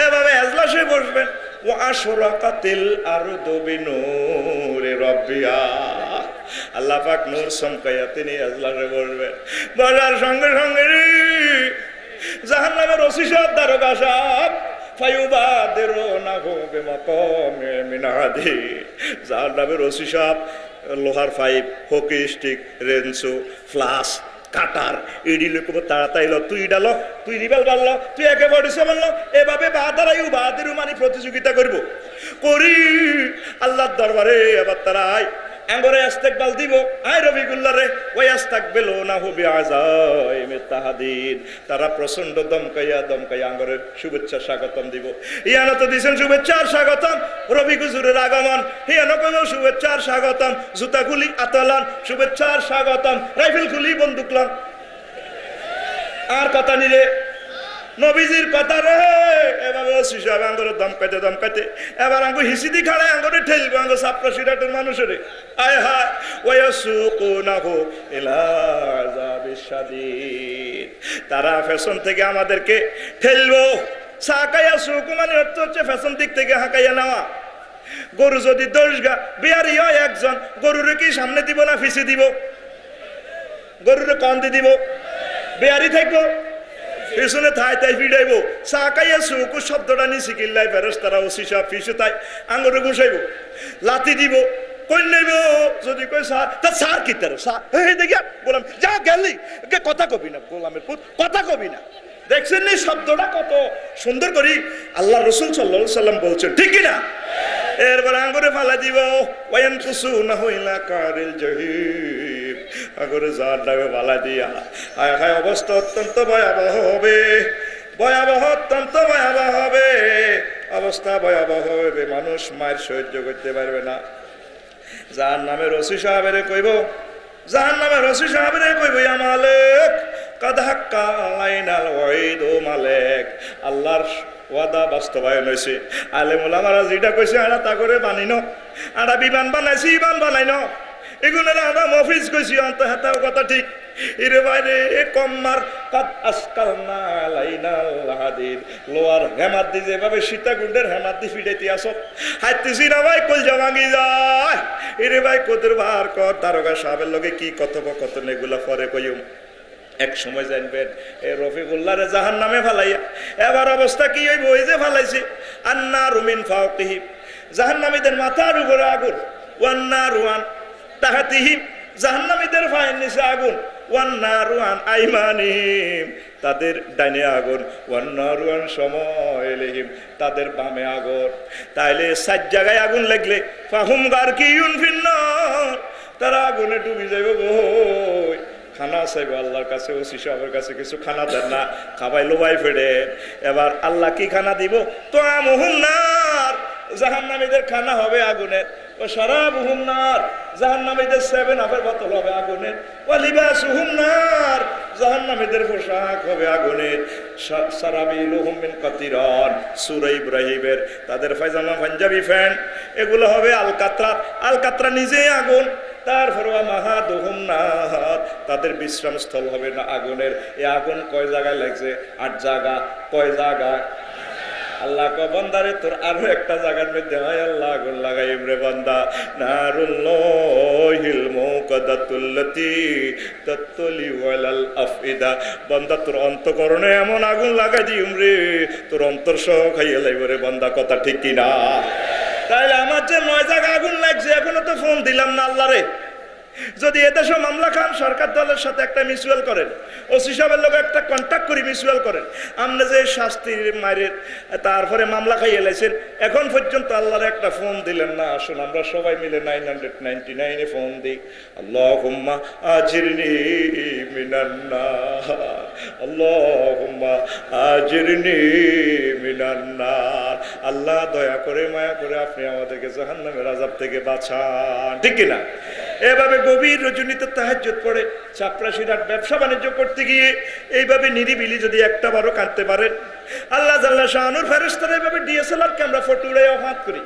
এভাবে এজলাসে বসবেন ও আশরাকাতিল আরদু বিনূরি রাব্বিহা আল্লাহ পাক নূর চমকাইয়া তিনি এজলাসে বসবেন বলার সঙ্গে সঙ্গে জাহান্নামের ওসি সাহেব দারোগা সাহেব ফায়ুবাদিরুনাহু বিমাকামে মিন হাদিদ জাহান্নামের ওসি সাহেব লোহার পাইপ হকি স্টিক রেঞ্চো ফ্লাস কাটার ইডি লোক তাড়াতাড়ি তুই ডালো তুই রিবেল বাড়লো তুই একে বডিসে বললো এভাবে বাহাদের মানে প্রতিযোগিতা করব করি আল্লাহর দরবারে এবার তারাই আঙ্গরে ইস্তেকবাল দিব আয় রবিগুল্লাহ রে ওই ইস্তাকবিলু না হুবি আযাইম তাহাদিদ তারা প্রচন্ড দমকাইয়া আঙ্গরে শুভেচ্ছা স্বাগতম দিব ইয়ানো তো দিছেন শুভেচ্ছার স্বাগতম রবি হুজুরের আগমন ইয়ানো কইল শুভেচ্ছার স্বাগতম জুতা খুলি আতালান শুভেচ্ছার স্বাগতম রাইফেল খুলি বন্দুক লন আর কথা নিরে নবীজির কথা রে এভাবে শিশাবে আঙ্গুরের দমকাইতে এবার আঙ্গুর হিসিদি খাড়ায় আঙ্গুরে ঠেলবে আঙ্গুর সাপটা সিরাটের মানুষের আয় হায় ওয়াসুকুনাহু ইলা আযাবিশ শাদীদ তারা ফ্যাশন থেকে আমাদেরকে ঠেলবো সাকায়া সুকু মানে হচ্ছে ফ্যাশন দিক থেকে হাঁকাইয়া নেওয়া গরু যদি 10 গা বিয়ারি হয় একজন গরুরে কি সামনে দিব না পিছে দিব গরুরে কান্দে দিব বিয়ারি থাকবো পিছনে থাই তাই ফিডাইবো সাকাইয়া সুকু শব্দটা নিছি কিল্লাই ফেরেশতারা ওসি সব পিছে তাই আঙ্গুরে ঘুষাইবো লাথি দিব কই নেব যদি কই স্যার তা স্যার কি তার স্যার এই দেখিয়া বললাম যা গেলি কথা কবি না গোলামের পুত কথা কবি না দেখছেন নি শব্দটা কত সুন্দর করি আল্লাহ রাসূল সাল্লাল্লাহু আলাইহি সাল্লাম বলছেন ঠিক কি না এরপর আঙ্গুরে ফালা দিব ওয়ান কুসুনাহু ইলা কারিল জহিম আঙ্গুরে জার দাবে ফালা দিয়া হায় হায় অবস্থা অত্যন্ত ভয়াবহ হবে অত্যন্ত ভয়াবহ হবে অবস্থা ভয়াবহ হবে মানুষ মায়ের সহ্য করতে পারবে না জাহান্নামের ওসি সাহেবের কইব জাহান্নামের ওসি সাহেবের কইব ইয়া মালিক কাদ হাক্কা আলাইনাল ওয়াইদ ও মালিক আল্লাহর ওয়াদা বাস্তবায়ন হইছে আলেম ওলামারা যেটা কইছে আরা তা করে বানিনো আরা বিমান বানাইছি বিমান বানাইনো এগুলো আরা মফিজ কইছি অন্ত হাতাও কথা ঠিক ইরে বাইরে কম্মার কাদ আসকালনা আলাইনাল হাদিদ লোয়ার হেমাত দি যেভাবে সীতাকুণ্ডের হেমাত দি ফিডাইতে আসো হাইতেছি না ভাই কলজা ভাঙি যায় ইরে ভাই কোদের বার কর দারোগা সাহেবের লগে কি কথোপকথন এগুলা পরে কইম এক সময় জানবেন এ রফিকুল্লাহরে জাহান্নামে ফালাইয়া এবার অবস্থা কি হইব ওই যে ফালাইছে আন্নারু মিন ফাওকিহি জাহান্নামীদের মাথার উপরে আগুন ওয়ান্নারু আন তাহাতিহিম জাহান্নামীদের পায়ের নিচে আগুন ওয়ান্নারু আন আইমানিহিম তাদের ডাইনে আগুন ওয়ান্নারু আন শামাইলিহিম তাদের বামে আগুন তাইলে 4 জায়গায় আগুন লাগলে ফাহুম গারকিয়ুন ফিন্নার তারা আগুনে ডুবে যাবে বই খানা চাইবে আল্লাহর কাছে ওসি সাহেবের কাছে কিছু খানা দেন না খাবাই লোবাই ফেড়ে এবার আল্লাহ কি খানা দিব তো আমহুম নার জাহান্নামীদের খানা হবে আগুনের ও শারাবুহুম নার জাহান্নামীদের 7 আপের বোতল হবে আগুনের ও লিবাসুহুম নার জাহান্নামীদের পোশাক হবে আগুনের সারাবিলুহুম মিন কাতিরান সূরা ইব্রাহিমের তাদের পায়জামা পাঞ্জাবি প্যান্ট এগুলো হবে আলকাতরা নিজেই আগুন তারপরে মাহাদুহুম নার তাদের বিশ্রাম স্থল হবে না আগুনের এই আগুন কয় জায়গায় লাগছে 8 জায়গা কয় জায়গায় আল্লাহ ক বান্দারে তোর আরো একটা জায়গার মধ্যে হয় আল্লাহ আগুন লাগাইম রে বান্দা নারুল্লাহিল মুকাদ্দাতুল্লাতি তাতলি ওয়ালাল আফইদা বান্দা তোর অন্তঃকরণে এমন আগুন লাগাই দিম রে তোর অন্তর সহ খাইয়া লাইব রে বান্দা কথা ঠিক কি না তাইলে আমার যে 9 জায়গা আগুন লাগছে এখনো তো ফোন দিলাম না আল্লাহরে যদি এদেশে মামলা খান সরকার দলের সাথে একটা মিউচুয়াল করেন ওসি সাহেবের লোক একটা কন্ট্যাক্ট করি মিউচুয়াল করেন আপনি যে শাস্তির মায়ের তারপরে মামলা খাইয়ে লাইছেন এখন পর্যন্ত আল্লাহর একটা ফোন দিলেন না আসুন আমরা সবাই মিলে 999 এ ফোন দিই আল্লাহুম্মা আজিরনি মিনান নার আল্লাহুম্মা আজিরনি মিনান নার আল্লাহ দয়া করে মায়া করে আপনি আমাদেরকে জাহান্নামের আযাব থেকে বাঁচান ঠিক কি না এভাবে গভীর রজনীতে তাহাজ্জুদ পড়ে চাপরাশিরাট ব্যবসা বাণিজ্য করতে গিয়ে এইভাবে নিরিবিলি যদি একটা বারও কাঁদতে পারেন আল্লাহ জাল্লা শানুর ফেরেশতারা এইভাবে ডিএসএলআর ক্যামেরা ফটো উড়াই অফাত করি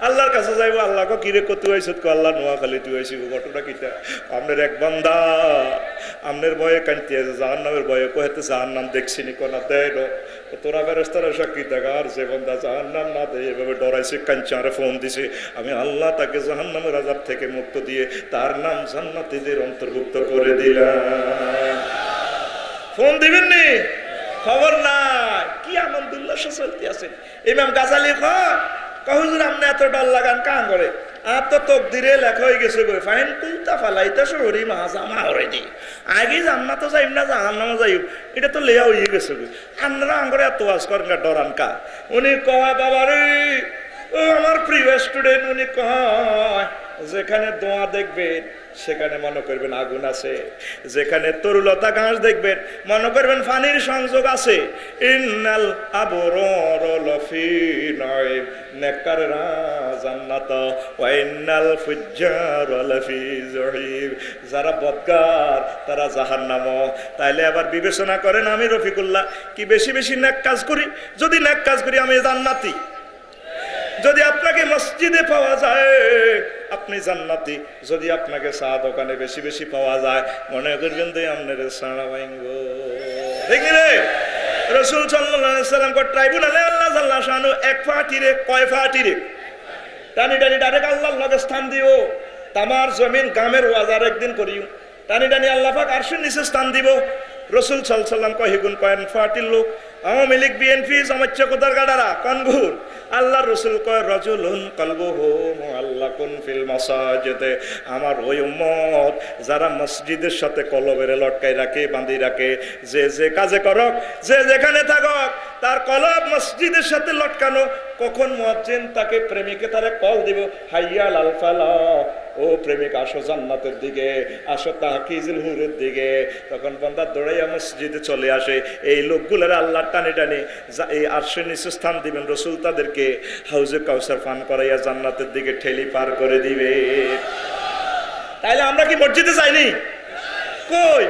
আল্লাহর কাছে যাইবো আল্লাহ কো কিরে কত হইছত কো আল্লাহ নোয়াখালী তুই হইছি ঘটনা কিটা আপনার এক বান্দা আপনার ভয়ে কাঁদতে আছে জাহান্নামের ভয়ে কহেতে জাহান্নাম দেখছিনি কোনা দেয় তোরা ফেরেশতারা সাক্ষী থাকা আর যে বান্দা জাহান্নাম না দেয় এভাবে ডরাইছে কাঞ্চারে ফোন দিছে আমি আল্লাহ তাকে জাহান্নামের আযাব থেকে মুক্ত দিয়ে তার নাম জান্নাতীদের অন্তর্ভুক্ত করে দিলাম ফোন দিবেন নি খবর নাই কি আনন্দ উল্লাস চলতে আছে ইমাম গাজালি হুজুর আপনি এত ডর লাগান কান করে আর তো তকদিরে লেখা হয়ে গেছে গো ফাইন কুলতা ফালাইতা শহরি মাহাজামা অলরেডি আগে জান্নাত তো যাইম না জাহান্নামে যাইব এটা তো লেয়া হয়ে গেছে গো আপনারা আঙ্গরে এত ওয়াজ করেন না ডরান কা উনি কয় বাবা রে ও আমার প্রিয় স্টুডেন্ট উনি কয় যেখানে দোয়া দেখবেন সেখানে মনে করবেন আগুন আছে। যেখানে তরুলতা ঘাস দেখবেন মনে করবেন পানির সংযোগ আছে। ইন্নাল আবরার লাফি নাঈম, নেককাররা জান্নাত, ওয়া ইন্নাল ফুজ্জার লাফি জাহিম, যারা বদকার তারা জাহান্নাম। তাইলে আবার বিবেচনা করেন, আমি রফিকুল্লাহ কি বেশি বেশি নেক কাজ করি? যদি নেক কাজ করি আমি জান্নাতি। যদি আপনাকে মসজিদে পাওয়া যায় আপনি জান্নাতি, যদি আপনাকে চা দোকানে বেশি বেশি পাওয়া যায় মনে করবেন যে আপনার সারা ভাঙ্গো। দেখি রে রাসূল সাল্লাল্লাহু আলাইহি সাল্লাম কো ট্রাইব্যুনালে আল্লাহ জাল্লাহু শানু এক ফাটিরে কয় ফাটিরে টানি টানি ডাইরেক্ট আল্লাহর লগে স্থান দিও। তামার জমিন গামের ওয়াজার একদিন করিও টানি টানি আল্লাহ পাক আরশের নিচে স্থান দিব। রাসূল সাল্লাল্লাহু আলাইহি সাল্লাম কয় হিগুন কয়েন ফাটিল লোক আওয়ামী লীগ বিএনপি জমাচ্চা কোদার গাডারা কনঘুর। আল্লাহ রসুল কয় রাজুলুন কলবুহু মুআল্লাকুন ফিল মাসাজিদে, আমার ওই উম্মত যারা মসজিদের সাথে কলবের লটকাই রাখে, বাঁধি রাখে, যে যে কাজে করক, যে যেখানে থাকক তার কলব মসজিদের সাথে লটকানো। কখন মুয়াজ্জিন তাকে প্রেমিকে তারে কল দিব, হাইয়া লাল ফালাহ, ও প্রেমিক আসো জান্নাতের দিকে, আসো তাহকিজুল হুরের দিকে, তখন বান্দা দৌড়াইয়া মসজিদে চলে আসে। এই লোকগুলোর আল্লাহ টানে টানে এই আরশের নিচে স্থান দিবেন। রসুল তাদেরকে হাউজে কাউসার পান করাইয়া জান্নাতের দিকে ঠেলি পার করে দিবে। তাইলে আমরা কি মসজিদে যাইনি? কই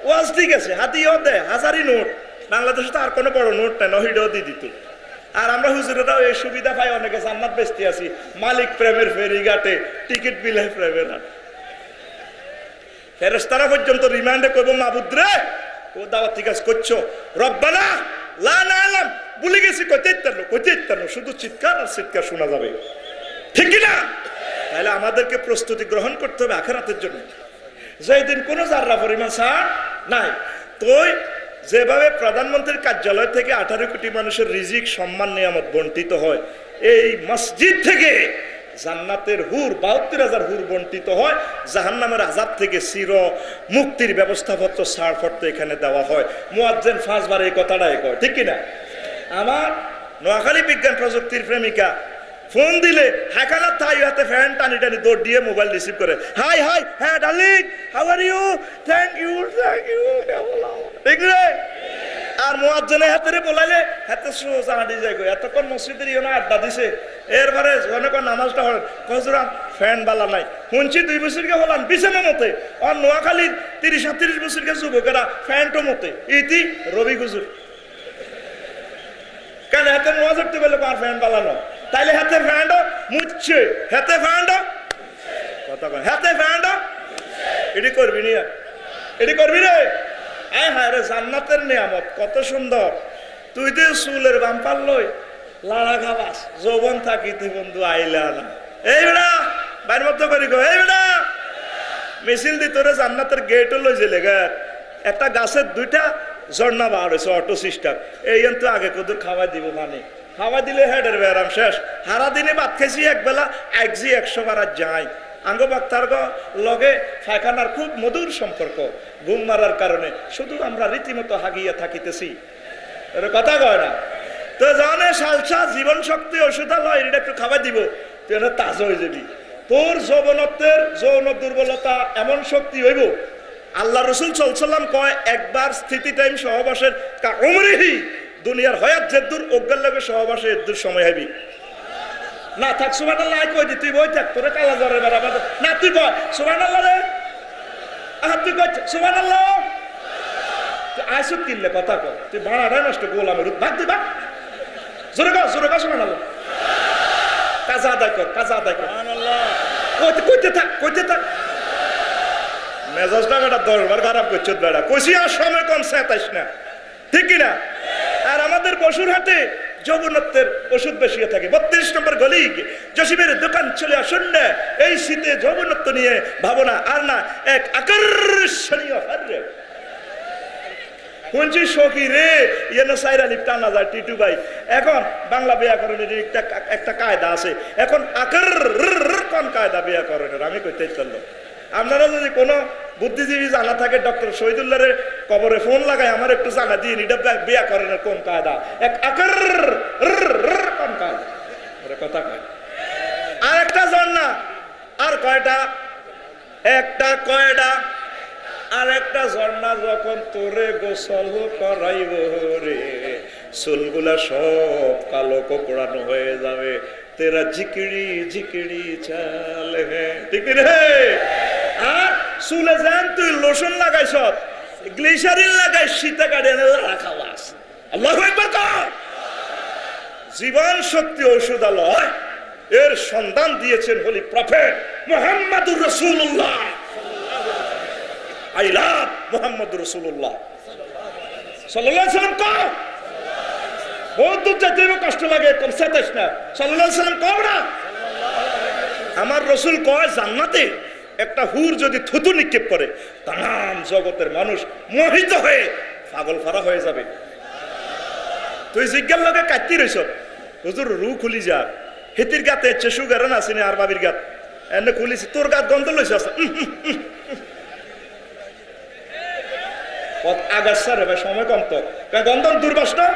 ওয়াজ ঠিক আছে, হাতিও দেয় হাজারি নোট, বাংলাদেশে তো আর কোনো বড় নোট নাই, নহিডও দিয়ে দিত। আর আমরা হুজুরেরাও এই সুবিধা পাই, অনেকে জান্নাত বেচতে আছি মালিক প্রেমের ফেরিঘাটে, টিকিট বিলাই প্রেমের হাট। ফেরেশতারা পর্যন্ত রিমান্ডে করবো, মাবুদ রে ও দাওয়াতি কাজ করছো, রব্বানা লা না'লাম, ভুলে গেছি, কইতে ইত্তানো, শুধু চিৎকার আর চিৎকার শোনা যাবে, ঠিক কি না? তাহলে আমাদেরকে প্রস্তুতি গ্রহণ করতে হবে আখিরাতের জন্য, যেদিন কোনো জাররা পরিমাণ ছাড় নাই। তো যেভাবে প্রধানমন্ত্রীর কার্যালয় থেকে 18 কোটি মানুষের রিজিক সম্মান নিয়ামত বন্টিত হয়, এই মসজিদ থেকে জান্নাতের হুর 72,000 হুর বন্টিত হয়, জাহান্নামের আযাব থেকে চির মুক্তির ব্যবস্থাপত্র ছাড়পত্র এখানে দেওয়া হয়। মুয়াজ্জিন 5 বার এই কথাটাই কয়, ঠিক কিনা? আমার নোয়াখালী বিজ্ঞান প্রযুক্তির প্রেমিকা ফোন দিলে হাকানা তাই হাতে ফ্যান টানি টানি দৌড় দিয়ে মোবাইল রিসিভ করে, হাই হাই, হ্যাঁ darling, how are you, thank you, ঠিক রে? আর মুয়াজ্জিনের হাতে বলাইলে হাতে সোজা হাঁটি যায়, এতক্ষণ মসজিদের ইয়ে না আড্ডা দিছে, এরপরে অনেক নামাজটা হয় হজরাম ফ্যান বালা নাই, শুনছি 2 বছরকে হলাম বিছানা মতে, আর নোয়াখালীর 30-38 বছরকে যুবকেরা ফ্যানটো মতে, ইতি রবি গুজুর কেন হাতে নোয়াজ উঠতে বলে আর ফ্যান বালানো, তাইলে হাতে ফ্যান্ড মুচ্ছে, হাতে ফ্যান্ড কথা কয়, হাতে ফ্যান্ড এটি করবি নি, এটি করবি রে। আয় হায় রে, জান্নাতের নিয়ামত কত সুন্দর। তুই তো চুলের বাম্পার লই লাড়া খাবাস, যৌবন থাকি তুই বন্ধু আইলা না, এই বেড়া বাইর মতো করি গো, এই বেড়া মিছিল দি তোরে জান্নাতের গেটও লই যে লেগে একটা গাছের 2টা ঝর্ণা বার হয়েছে অটো সিস্টেম, এই তো আগে কদুর খাওয়াই দিব, মানে খাওয়া দিলে হেডের ব্যারাম শেষ। সারা দিনে ভাত খেয়েছি একবেলা, একজি 100 বার আর যাই আঙ্গ বাক্তার লগে ফায়খানার খুব মধুর সম্পর্ক, ঘুম মারার কারণে শুধু আমরা রীতিমতো হাগিয়া থাকিতেছি, এর কথা কয় না তো জানে সালসা জীবন শক্তি ওষুধালয় এটা একটু খাওয়া দিব, তুই তাজা হয়ে যাবি। তোর যৌবনত্বের যৌন দুর্বলতা এমন শক্তি হইব, আল্লাহ রসুল সাল্লাল্লাহু কয় একবার স্থিতি টাইম সহবাসের কামরিহি দুনিয়ার হয়াত যেদুর অজ্ঞার লাগে সহবাসে এদুর সময় হবি না। থাক সুবহানাল্লাহ, কই দি তুই বই থাক, তোরে কালা জ্বরে বেড়াবা না, তুই বল সুবহানাল্লাহ রে, তুই কই সুবহানাল্লাহ, তুই আইসুত কিনলে কথা কর, তুই ভাড়াটা নষ্ট গোলামের ভাগ, তুই ভাগ জোরে কর সুবহানাল্লাহ, কাজা আদায় কর, কাজা আদায় কর, কইতে থাক, কইতে থাক। মেজাজটা বেটা 10 বার খারাপ করছো বেড়া, কইছি আর সময় কম চেতাইস না, ঠিক কিনা? আর আমাদের পশুর হাতে যৌবনত্বের ওষুধ বেশিয়ে থাকে। 32 নম্বর গলি জসিমের দোকান চলে আসুন না, এই শীতে যৌবনত্ব নিয়ে ভাবনা আর না, এক আকর্ষণীয় হারে শুনছি সখী রে ইয়েনো সাইরা লিপটা না যায় টিটু ভাই। এখন বাংলা ব্যাকরণের একটা কায়দা আছে, এখন কোন কায়দা ব্যাকরণের আমি কইতে চললো। আপনারা যদি কোনো বুদ্ধিজীবী জানা থাকে ডক্টর শহীদুল্লাহের কবরে ফোন লাগায় আমার একটু জানা দিয়ে এটা ব্যাকরণের কোন কায়দা, এক কোন কায়দা, কথা কয়। আর একটা জন না, আর কয়টা একটা কয়ডা আর একটা ঝর্ণা যখন তোরে গোসল করাইব রে, চুলগুলা সব কালো কোকড়ানো হয়ে যাবে, তেরা ঝিকিড়ি ঝিকিড়ি চাল হে, ঠিক রে? আর চুলে যান তুই লোশন লাগাইছ, গ্লিসারিন লাগাই, শীতে কাটে রাখা বাস। আল্লাহু আকবার কর। জীবন শক্তি ঔষধালয় এর সন্ধান দিয়েছেন হোলি প্রফেট মুহাম্মদুর রাসূলুল্লাহ। আই লাভ মুহাম্মদুর রাসূলুল্লাহ সাল্লাল্লাহু আলাইহি ওয়াসাল্লাম। কও বহুত দূর যেতে কষ্ট লাগে, কম সাতাইশ না, সাল্লাল্লাহু আলাইহি ওয়াসাল্লাম কও না। আমার রাসূল কয় জান্নাতে একটা হুর যদি থুতু নিক্ষেপ করে, তাম জগতের মানুষ মোহিত হয়ে পাগল ফারা হয়ে যাবে। তুই জিজ্ঞার লগে কাটতি রইছ, হুজুর রু খুলি যা, হেতির গাতে চেসু গারে না আসিনি আর বাবির গাত এনে খুলিছি, তোর গাত গন্ধ লইছ আগাছা রে ভাই, সময় কম তো গন্ধ দুর্বাস না,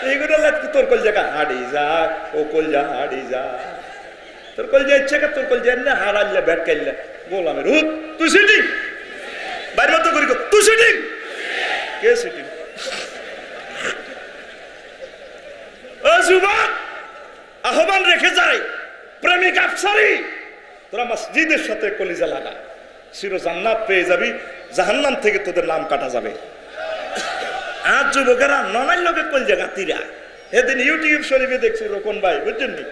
এইগুলো তোর কল জায়গা হাড়ি যা, ও কল যা হাড়ি যা, তোর কল যা ইচ্ছে তোর কল যা না হারাইলে ব্যাট কাইলে গোলামের হুত। তুই সিটিং বাইর মতো করি, তুই সিটিং কে সিটিং? ও যুবক, আহ্বান রেখে যায়, প্রেমিক আফসারি, তোরা মসজিদের সাথে কলিজা লাগা, চির জান্নাত পেয়ে যাবি, জাহান্নাম থেকে তোদের নাম কাটা যাবে। আর যুবকেরা ননাই লোকে কলিজা গাতিরা, এদিন ইউটিউব শরীফে দেখছি রোকন ভাই, বুঝছেন নি,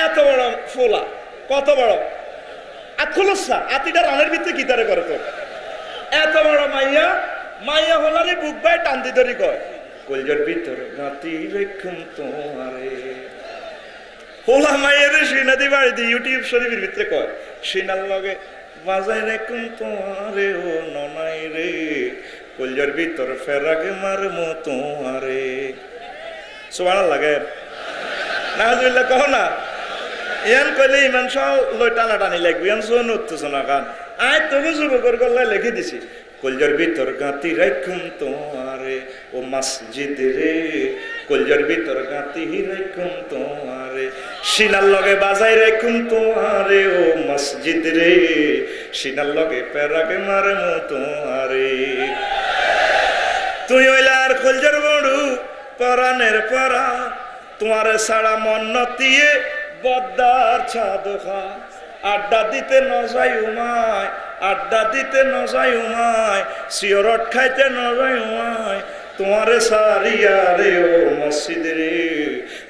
এত বড় ফোলা, কত বড় আতখলসা, আতিটা রানের ভিতরে গিটারে করে, তো এত বড় মাইয়া, মাইয়া হলারে বুক ভাই টান্দি ধরি কয়, কলজার ভিতরে গাতি রেখুম তোমারে। হোলা মাইয়ের সিনাদি বাড়ি দিয়ে ইউটিউব শরীফের ভিতরে কয়, সিনার লগে বাজাই রেখুম তোমারে ও ননাই রে, কলজার ভিতরে ফেরাকে মারমো তোমারে। সুবহানাল্লাহ লাগে না, নাউজুবিল্লাহ কহ না। ইয়ান কইলে ইমান সব লই টানা টানি লাগবে, ইয়ান শোন উত্তেজনা গান। আয় তবু যুবকের গলায় লিখে দিছি, কলজার ভিতর গাঁতি রাখুম তোমারে ও মসজিদ রে, কলজার ভিতর গাঁতি রাখুম তোমারে, সিনার লগে বাজাই রাখুম তোমারে ও মসজিদ রে, সিনার লগে পেরাকে মারমো তোমারে। তুই ওইলার কলজার বড়ু পরানের পরা, তোমারে সারা মন নতিয়ে বদ্দার ছাদখা, আড্ডা দিতে নজাই উমায়, আড্ডা দিতে নজাই উমায়, সিয়রট খাইতে নজাই উমায়, তোমারে সারিয়া রে ও মসজিদ রে,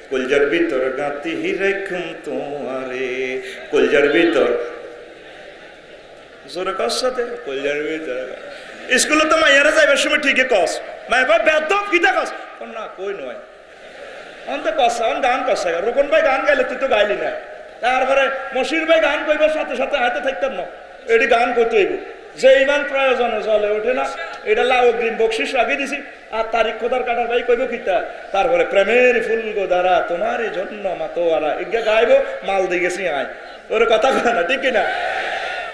কলজার ভিতর গাঁতি রেখুম তোমারে, কলজার ভিতর জোরে কস সাথে, কলজার ভিতর। স্কুলে তো মাইয়ারা যাইবার সময় ঠিকই কস, মাই ভাই বেদব কিতা কস না, কই নয় অন্ত কষা, গান কষা। রোকন ভাই গান গাইলে তুই তো গাইলি না, তারপরে মশির ভাই গান কইবার সাথে সাথে হাতে থাকতাম না, এটি গান করতে হইব, যে ইমান প্রয়োজনে জলে ওঠে না, এটা লাউ অগ্রিম বকশিস রাখি দিছি, আর তারিখ খোদার কাটার ভাই কইব কিতা, তারপরে প্রেমের ফুল গো দ্বারা তোমারই জন্য মাতোয়ারা, এগিয়ে গাইব, মাল দিয়ে গেছি আয়, ওর কথা কয় না, ঠিক না?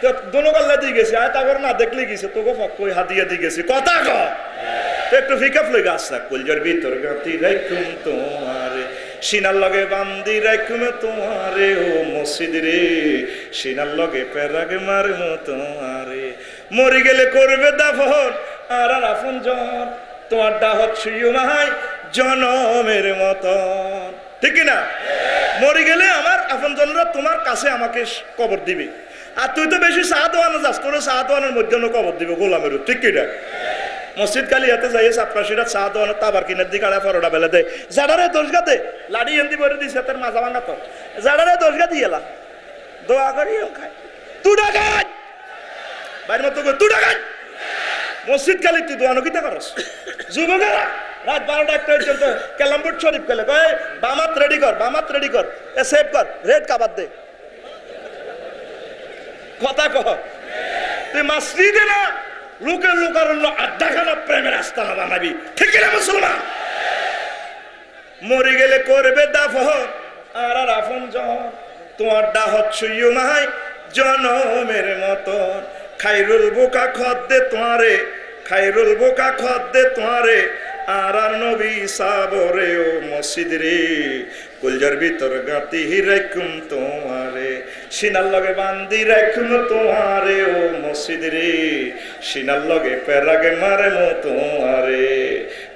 তো দোনো গাল্লা দিয়ে গেছি আয়, তারপরে না দেখলে গেছে তোকে কই হাতিয়া দিয়ে গেছি, কথা কয় একটু ফিকাপ লই গাছ থাক, কলজার ভিতর গাঁতি রাখুম তোমারে, সিনার লগে বান্দি রাখুম তোমারে ও মসজিদ রে, সিনার লগে পেরাগে মারমো তোমারে, মরি গেলে করবে দাফন আর আপন জন, তোমার দাহত শুইও মাহাই জনমের মতন, ঠিক না? মরি গেলে আমার আপন জনরা তোমার কাছে আমাকে কবর দিবে, আর তুই তো বেশি চা দোয়ানো যাস, তোর চা দোয়ানোর মধ্যে কবর দিবে গোলামের, ঠিক কিনা? মসজিদ কালি হাতে যাই সাপরাশিরা চা দোয়ানো তাবার কিনার দিকে আড়া ফরোটা বেলা দেয়, যাডারে দোষ গাতে লাড়ি এন্দি বলে দিছে তার মাজা ভাঙা, তো যাডারে দোষ গা দিয়ে এলা দোয়া করি খায়, তুই ডাকাই বাইর মতো তুই ডাকাই মসজিদ কালি তুই দোয়ানো কিতা করস? যুবকেরা রাত 12টা 1টা পর্যন্ত কেলামপুর শরীফ খেলে, কয় বামাত রেডি কর, বামাত রেডি কর, এ সেভ কর, রেড কাবার দে, কথা কহ। তুই মসজিদে না লোকের লোকারণ্য আড্ডাখানা প্রেমের আস্তানা বানাবি, ঠিক না মুসলমান? মরি গেলে করবে দাফন আর আপন জন, তোমার দাহত শুইও মাহাই জনমের মতন, খাইরুল বোকা খদ দে তোমারে, খাইরুল বোকা খদ দে তোমারে, আর নবী সাবরে ও মসজিদ রে কলজার ভিতর গাতি রাখুম তোমারে সিনার লগে বান্দি রাখুম তোমারে ও মসজিদ রে সিনার লগে পেরাগে মারে মো তোমারে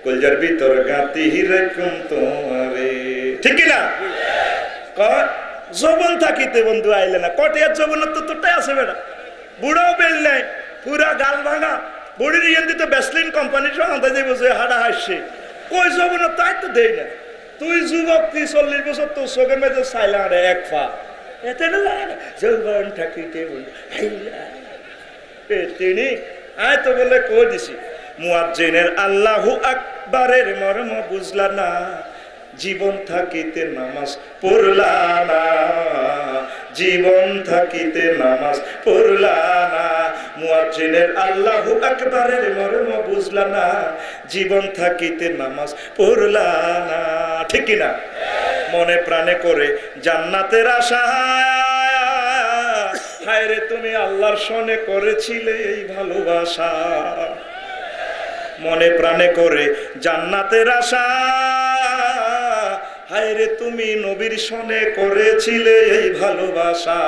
কলজার ভিতর গাতি রাখুম তোমারে ঠিক কি না কয় যৌবন থাকিতে বন্ধু আইলে না কটিয়ার যৌবন তো তোরটাই আছে বেটা বুড়াও বেল নাই পুরা গাল ভাঙা বডির ইয়ান দিতে ব্যাসলিন কোম্পানির সঙ্গে যে বসে হাঁটা হাসছে কই যৌবন তাই তো দেই না তুই যুবক 40 বছর তোর চোখের মেঝে সাইলা রে এক ফা এতে না যৌবন থাকিতে বন্ধু আইলা তিনি আয় তো বলে কই দিছি মুয়াজ্জিনের আল্লাহু আকবারের মর্ম বুঝলা না জীবন থাকিতে নামাজ পড়লা না জীবন থাকিতে নামাজ পড়লা না মুয়াজ্জিনের আল্লাহু আকবারের মর্ম বুঝলা না জীবন থাকিতে নামাজ পড়লা না ঠিক কি না মনে প্রাণে করে জান্নাতের আশা হায় রে তুমি আল্লাহর সনে করেছিলে এই ভালোবাসা মনে প্রাণে করে জান্নাতের আশা হায় রে তুমি নবীর সনে করেছিলে এই ভালোবাসা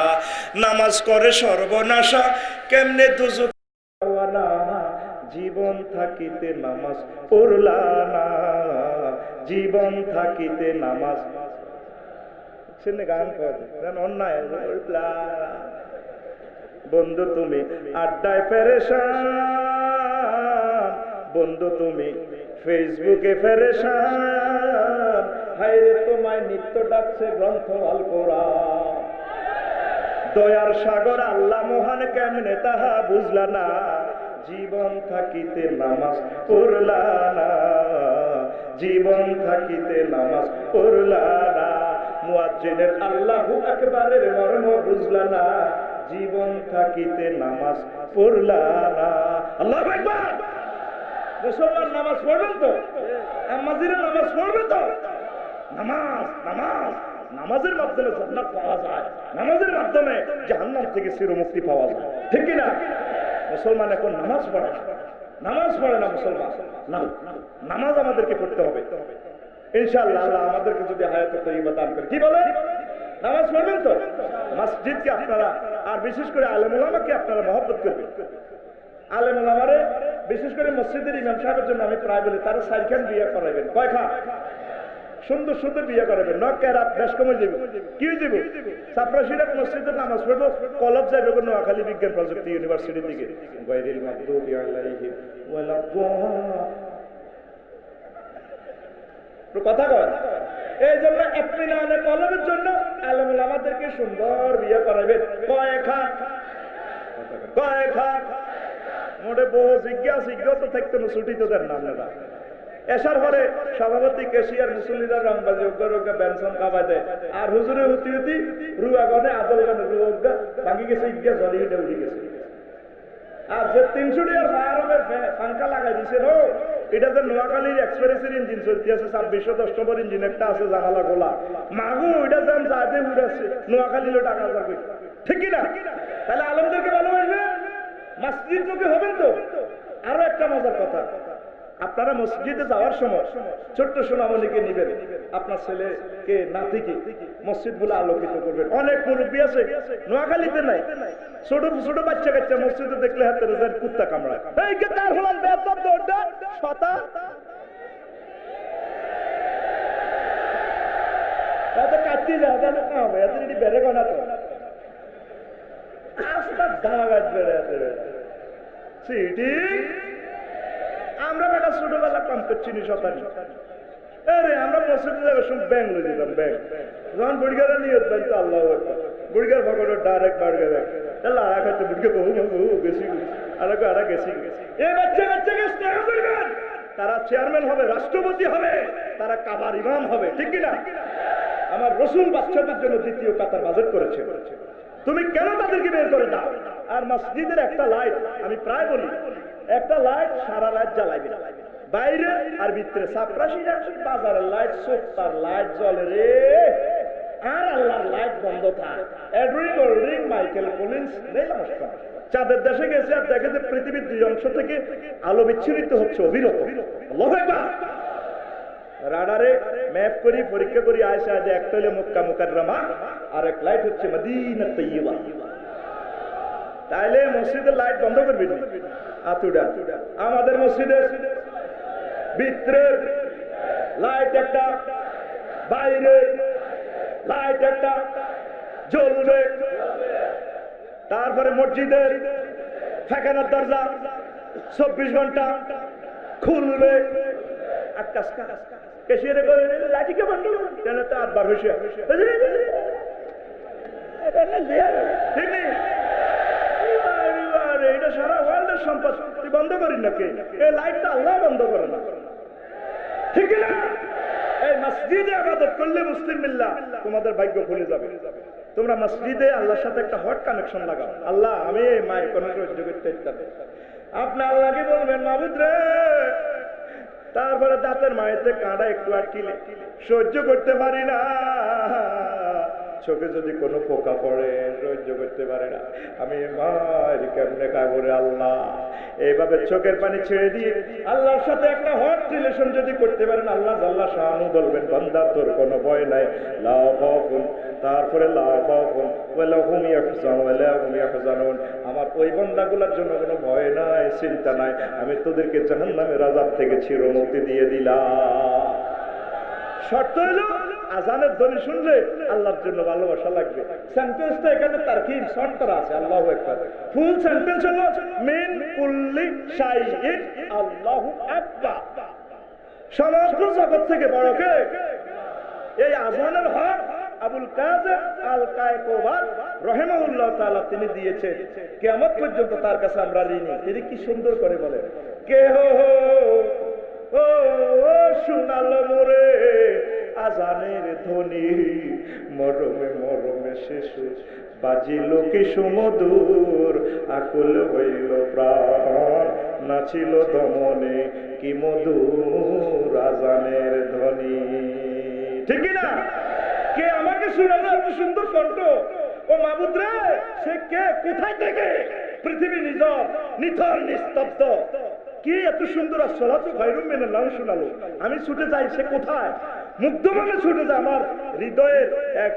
নামাজ করে সর্বনাশা কেমনে দুজক জীবন থাকিতে নামাজ পড়লা না জীবন থাকিতে নামাজ গান করে অন্যায় বন্ধু তুমি আড্ডায় পেরেশান বন্ধু তুমি ফেসবুকে পেরেশান হায় রে তোমায় নিত্য ডাকছে গ্রন্থ আল কোরআন দয়ার সাগর আল্লাহ মহান কেমনে তাহা বুঝলা না জীবন থাকিতে নামাজ পড়লা না জীবন থাকিতে নামাজ পড়লা না মুয়াজ্জিনের আল্লাহু আকবারের মর্ম বুঝলা না জীবন থাকিতে নামাজ পড়লা না আল্লাহু আকবার মুসলমান নামাজ পড়বেন তো আমাজিরা নামাজ পড়বে তো নামাজ নামাজ নামাজের মাধ্যমে জান্নাত পাওয়া যায় নামাজের মাধ্যমে জাহান্নাম থেকে চিরমুক্তি পাওয়া যায় ঠিক কি না মুসলমান এখন নামাজ পড়ে না মুসলমান না নামাজ আমাদেরকে পড়তে হবে ইনশাআল্লাহ আল্লাহ আমাদেরকে যদি হায়াতে তৈয়বা দান করে কি বলে নামাজ পড়বেন তো মসজিদকে আপনারা আর বিশেষ করে আলেম ওলামাকে আপনারা মহব্বত করবেন আলেম ওলামারে বিশেষ করে মসজিদের ইমাম সাহেবের জন্য আমি প্রায় বলি তারা 4 খান বিয়ে করাবেন কয়খান সুন্দর সুন্দর বিয়ে করাবেন নকেরাত বেশ কমে যাবে কি যাবে সাপ্রাশিরাত মসজিদের নামাজ পড়বো কলব যাবে নোয়াখালী বিজ্ঞান প্রযুক্তি ইউনিভার্সিটির দিকে গায়রিল মাগদুবি আলাইহিম ওয়ালাদ কথা কয় এই জন্য ইতমিনানে কলবের জন্য আলেম ওলামাদেরকে সুন্দর বিয়ে করাবেন কয়খান মোটে বহু জিজ্ঞাসা তো থাকতো না ছুটি তো দেন না আপনারা এসার পরে সভাপতি কেশিয়ার মুসল্লিরা রংবাজি অজ্ঞা বেনসন খাওয়াই দেয় আর হুজুরে হুতি রুয়া গনে আদল গনে রু অজ্ঞা ভাঙি গেছে ইজ্ঞা জলি হিটে উঠে গেছে আর যে 300 টাকার ফায়ারমের ফাঙ্কা লাগাই দিছে নো এটা যে নোয়াখালীর এক্সপ্রেসের ইঞ্জিন চলতে আছে 2610 নম্বর ইঞ্জিন একটা আছে জানালা গোলা মাগু ওইটা যেন যাতে উড়াচ্ছে নোয়াখালীর টাকা যাবে ঠিক কি না তাহলে আলমদেরকে ভালোবাসবে মসজিদ মুখী হবেন তো আরো একটা মজার কথা আপনারা মসজিদে যাওয়ার সময় ছোট্ট সোনামণিকে নিবেন আপনার ছেলেকে নাতিকে মসজিদগুলো আলোকিত করবেন অনেক মুরব্বী আছে নোয়াখালীতে নাই ছোট ছোট বাচ্চা কাচ্চা মসজিদে দেখলে হাতে রেজার কুত্তা কামড়ায় এই কে তার হলাম বেদব দৌড়া শতা এত কাটতে যায় তাহলে কাম হবে এত যদি বেড়ে গনা তো আস্তা দাগাত বেড়ে এত সিটি আমরা বেটা ছোটবেলা কম করছি নি শতানি আরে আমরা মসজিদে যাবো শুধু ব্যাংক লই দিতাম ব্যাংক যখন বুড়িগারা নিয়ত ব্যাংক তো আল্লাহ বুড়িগার ভগবানের ডাইরেক্ট বাড়গে ব্যাংক আল্লাহ আরা খাইতে বুড়িকে বহু গেছি আরা গেছি এই বাচ্চাকে স্নেহ করবেন তারা চেয়ারম্যান হবে রাষ্ট্রপতি হবে তারা কাবার ইমাম হবে ঠিক কিনা আমার রসুল বাচ্চাদের জন্য দ্বিতীয় কাতার বাজেট করেছে তুমি কেন তাদেরকে বের করে দাও আর মসজিদের একটা লাইট আমি প্রায় বলি একটা লাইট সারা রাত জ্বালাইবে বাইরে আর ভিতরে সাপ্রাশিরা বাজারের লাইট সোপ্তার লাইট জ্বলে রে আর আল্লাহর লাইট বন্ধ থাক এডরিন ওল্ডিং, মাইকেল কলিন্স, নেই নমস্কার, চাঁদের দেশে গেছে আর দেখে যে পৃথিবীর দুই অংশ থেকে আলো বিচ্ছুরিত হচ্ছে অবিরত। আল্লাহু আকবার। রাডারে ম্যাপ করি পরীক্ষা করি আয়সা যে একটা হলো মক্কা মুকাররমা আর এক লাইট হচ্ছে মদিনা তৈয়বা। তাইলে মসজিদের লাইট বন্ধ করবি না আতুডা। আমাদের মসজিদের ভিতরের লাইট একটা, বাইরে লাইট একটা জ্বলবে। তারপরে মসজিদের ফেকানোর দরজা 24 ঘন্টা খুলবে। আর কাজকা কেশিয়ারে করে লাইটিকে বন্ধ করবে কেন? তো আব্বার হয়েছে ঠিক নেই। এটা সারা ওয়ার্ল্ডের সম্পদ, তুই বন্ধ করিস না কে? এই লাইটটা আল্লাহ বন্ধ করে না, ঠিক না? এই মসজিদে ইবাদত করলে মুসলিম মিল্লাহ তোমাদের ভাগ্য খুলে যাবে। তোমরা মসজিদে আল্লাহর সাথে একটা হট কানেকশন লাগাও। আল্লাহ আমি এই মায়ের কোনো সহ্য করতে পারি, আপনি আল্লাহকে বলবেন মাবুদ রে। তারপরে দাঁতের মায়েতে কাঁটা একটু আটকিলে সহ্য করতে পারি না, চোখে যদি কোনো পোকা পড়ে সহ্য করতে পারে না, আমি মায়ের কেমনে কাগরে আল্লাহ। এইভাবে চোখের পানি ছেড়ে দিয়ে আল্লাহর সাথে একটা হট রিলেশন যদি করতে পারেন, আল্লাহ জাল্লা শানু বলবেন বান্দা তোর কোনো ভয় নাই, লা খাউফুন, তারপরে লা খাউফুন ওয়ালা হুম ইয়াহজানুন, আমার ওই বান্দাগুলোর জন্য কোনো ভয় নাই, চিন্তা নাই, আমি তোদেরকে জাহান্নামের আযাব থেকে চিরমুক্তি দিয়ে দিলাম। শর্ত হলো আজানের ধ্বনি শুনলে আল্লাহর জন্য ভালোবাসা লাগবে। সেন্টেন্সটা এখানে তারকিব শর্ট করা আছে, আল্লাহু আকবার। ফুল সেন্টেন্স হলো মিন কুল্লি শাইইন আল্লাহু আকবার। সমগ্র জগৎ থেকে বড় কে? এই আজানের হক আবুল কাসেম আল কায়কোবাদ রাহিমাহুল্লাহ তাআলা তিনি দিয়েছেন, কিয়ামত পর্যন্ত তার কাছে আমরা ঋণী। তিনি কি সুন্দর করে বলেন, কে হো ও শুনালো মোরে আজানের ধ্বনি, মরমে মরমে শিশু বাজিল কি সুমধুর, আকুল হইল প্রাণ নাচিল দমনে কি মধুর আজানের ধ্বনি। ঠিক না? কে আমাকে শুনালো এত সুন্দর কণ্ঠ? ও মাবুদ রে, সে কে, কোথায় থেকে? পৃথিবী নীরব, নিথর, নিস্তব্ধ, কি এত সুন্দর আসসালাতু খায়রুম মিনান্নাওম শোনালো। আমি ছুটে যাই, সে কোথায়? মুগ্ধ মনে ছুটে যায়, আমার হৃদয়ের এক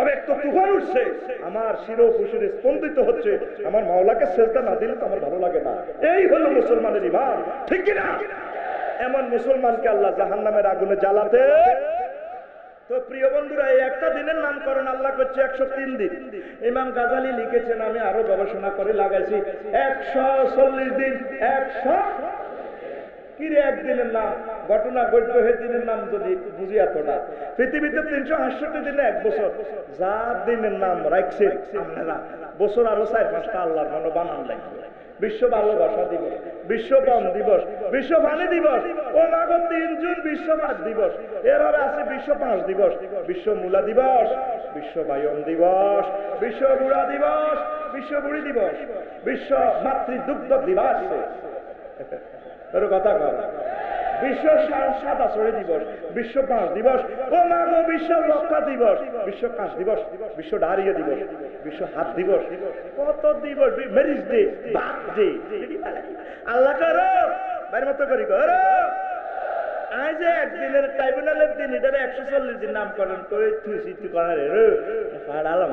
অব্যক্ত তুফান উঠছে, আমার শিরোপশিরে স্পন্দিত হচ্ছে। আমার মাওলাকে সেজদা না দিলে তো আমার ভালো লাগে না। এই হলো মুসলমানের ঈমান, ঠিক কি না? এমন মুসলমানকে আল্লাহ জাহান্নামের আগুনে জ্বালাতে। তো প্রিয় বন্ধুরা, এই একটা দিনের নামকরণ আল্লাহ করছে 103 দিন। ইমাম গাজালি লিখেছেন, আমি আরো গবেষণা করে লাগাইছি, 140 দিন। 100 কি রে একদিনের নাম? ঘটনা ঘটবে হে দিনের নাম যদি বুঝি এতটা। পৃথিবীতে 368 দিনে 1 বছর। যার দিনের নাম রাখছেন আপনারা, বছর আরো 4-5টা আল্লাহর মনে বানান লাগবে। বিশ্ব ভালোবাসা দিবস, বিশ্ব বন দিবস, বিশ্ব পানি দিবস, ও মাগো 3 জুন বিশ্ব মাছ দিবস, এর আছে বিশ্ব পাঁচ দিবস, বিশ্ব মূলা দিবস, বিশ্ব বায়ন দিবস, বিশ্ব বুড়া দিবস, বিশ্ব বুড়ি দিবস, বিশ্ব মাতৃদুগ্ধ দিবস, কথা কর, বিশ্ব সাদা ছড়ি দিবস, বিশ্ব পাঁচ দিবস, ও মাগো বিশ্ব রক্ষা দিবস, বিশ্ব কাশ দিবস, বিশ্ব ডায়রিয়া দিবস, বিশ্ব হাত দিবস, কত দিবস, ম্যারেজ ডে, বার্থডে। আল্লাহ করো বাইরে মতো করি করো। আজ যে একদিনের ট্রাইব্যুনালের দিন, এটারে 140 দিন নামকরণ করে থুইছি তুই করার ফাড়ালাম।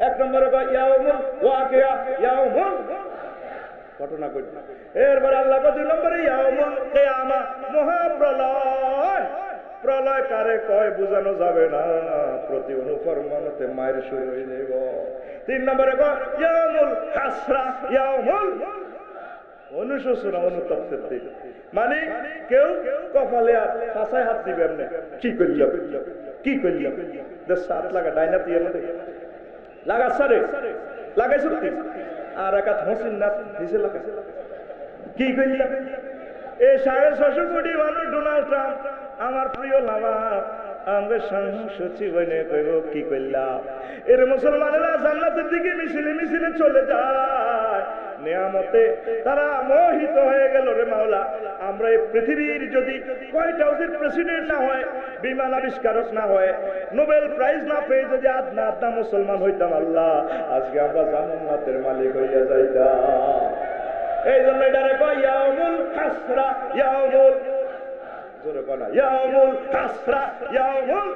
1 নম্বরে ইয়াউমুল ওয়াকিয়া, ইয়াউমুল ঘটনা ঘটবে। এরপর আল্লাহ 2 নম্বরে ইয়াউমুল কিয়ামা, মহাপ্রলয়। প্রলয় কারে কয় বোঝানো যাবে না, প্রতি অনুকরণতে মায়ের শুরু হয়ে যাব। 3 নম্বরে ইয়াউমুল হাসরা, ইয়াউমুল অনুশোচনা, অনুতপ্তের দিন। মানে কেউ কপালে ফাঁসায় হাত দিবে, এমনি কি করলাম কি করলাম, 7 লাগা ডাইনা দিয়ে লাগা সারে লাগাই সত্যি, আর একাত হোসেন না হিসে লাগা কি করলাম। এই 650 কোটি মানুষ ডোনাল্ড ট্রাম্প আমার প্রিয় লাভার আমাদের সচিব কইব কি করলাম। এর মুসলমানেরা জান্নাতের দিকে মিছিলে মিছিলে চলে যায়, নিয়ামতে তারা মোহিত হয়ে গেল রে মাওলা। আমরা এই পৃথিবীর যদি হোয়াইট হাউসের প্রেসিডেন্ট না হয়, বিমান আবিষ্কারক না হয়, নোবেল প্রাইজ না পেয়ে যদি আদনা আদনা মুসলমান হইতাম আল্লাহ, আজকে আমরা জান্নাতের মালিক হইয়া যাইতাম। এই জন্য এটারে কয় ইয়াউমুল হাসরা, ইয়াউমুল জোরে কয় না, ইয়াউমুল হাসরা, ইয়াউমুল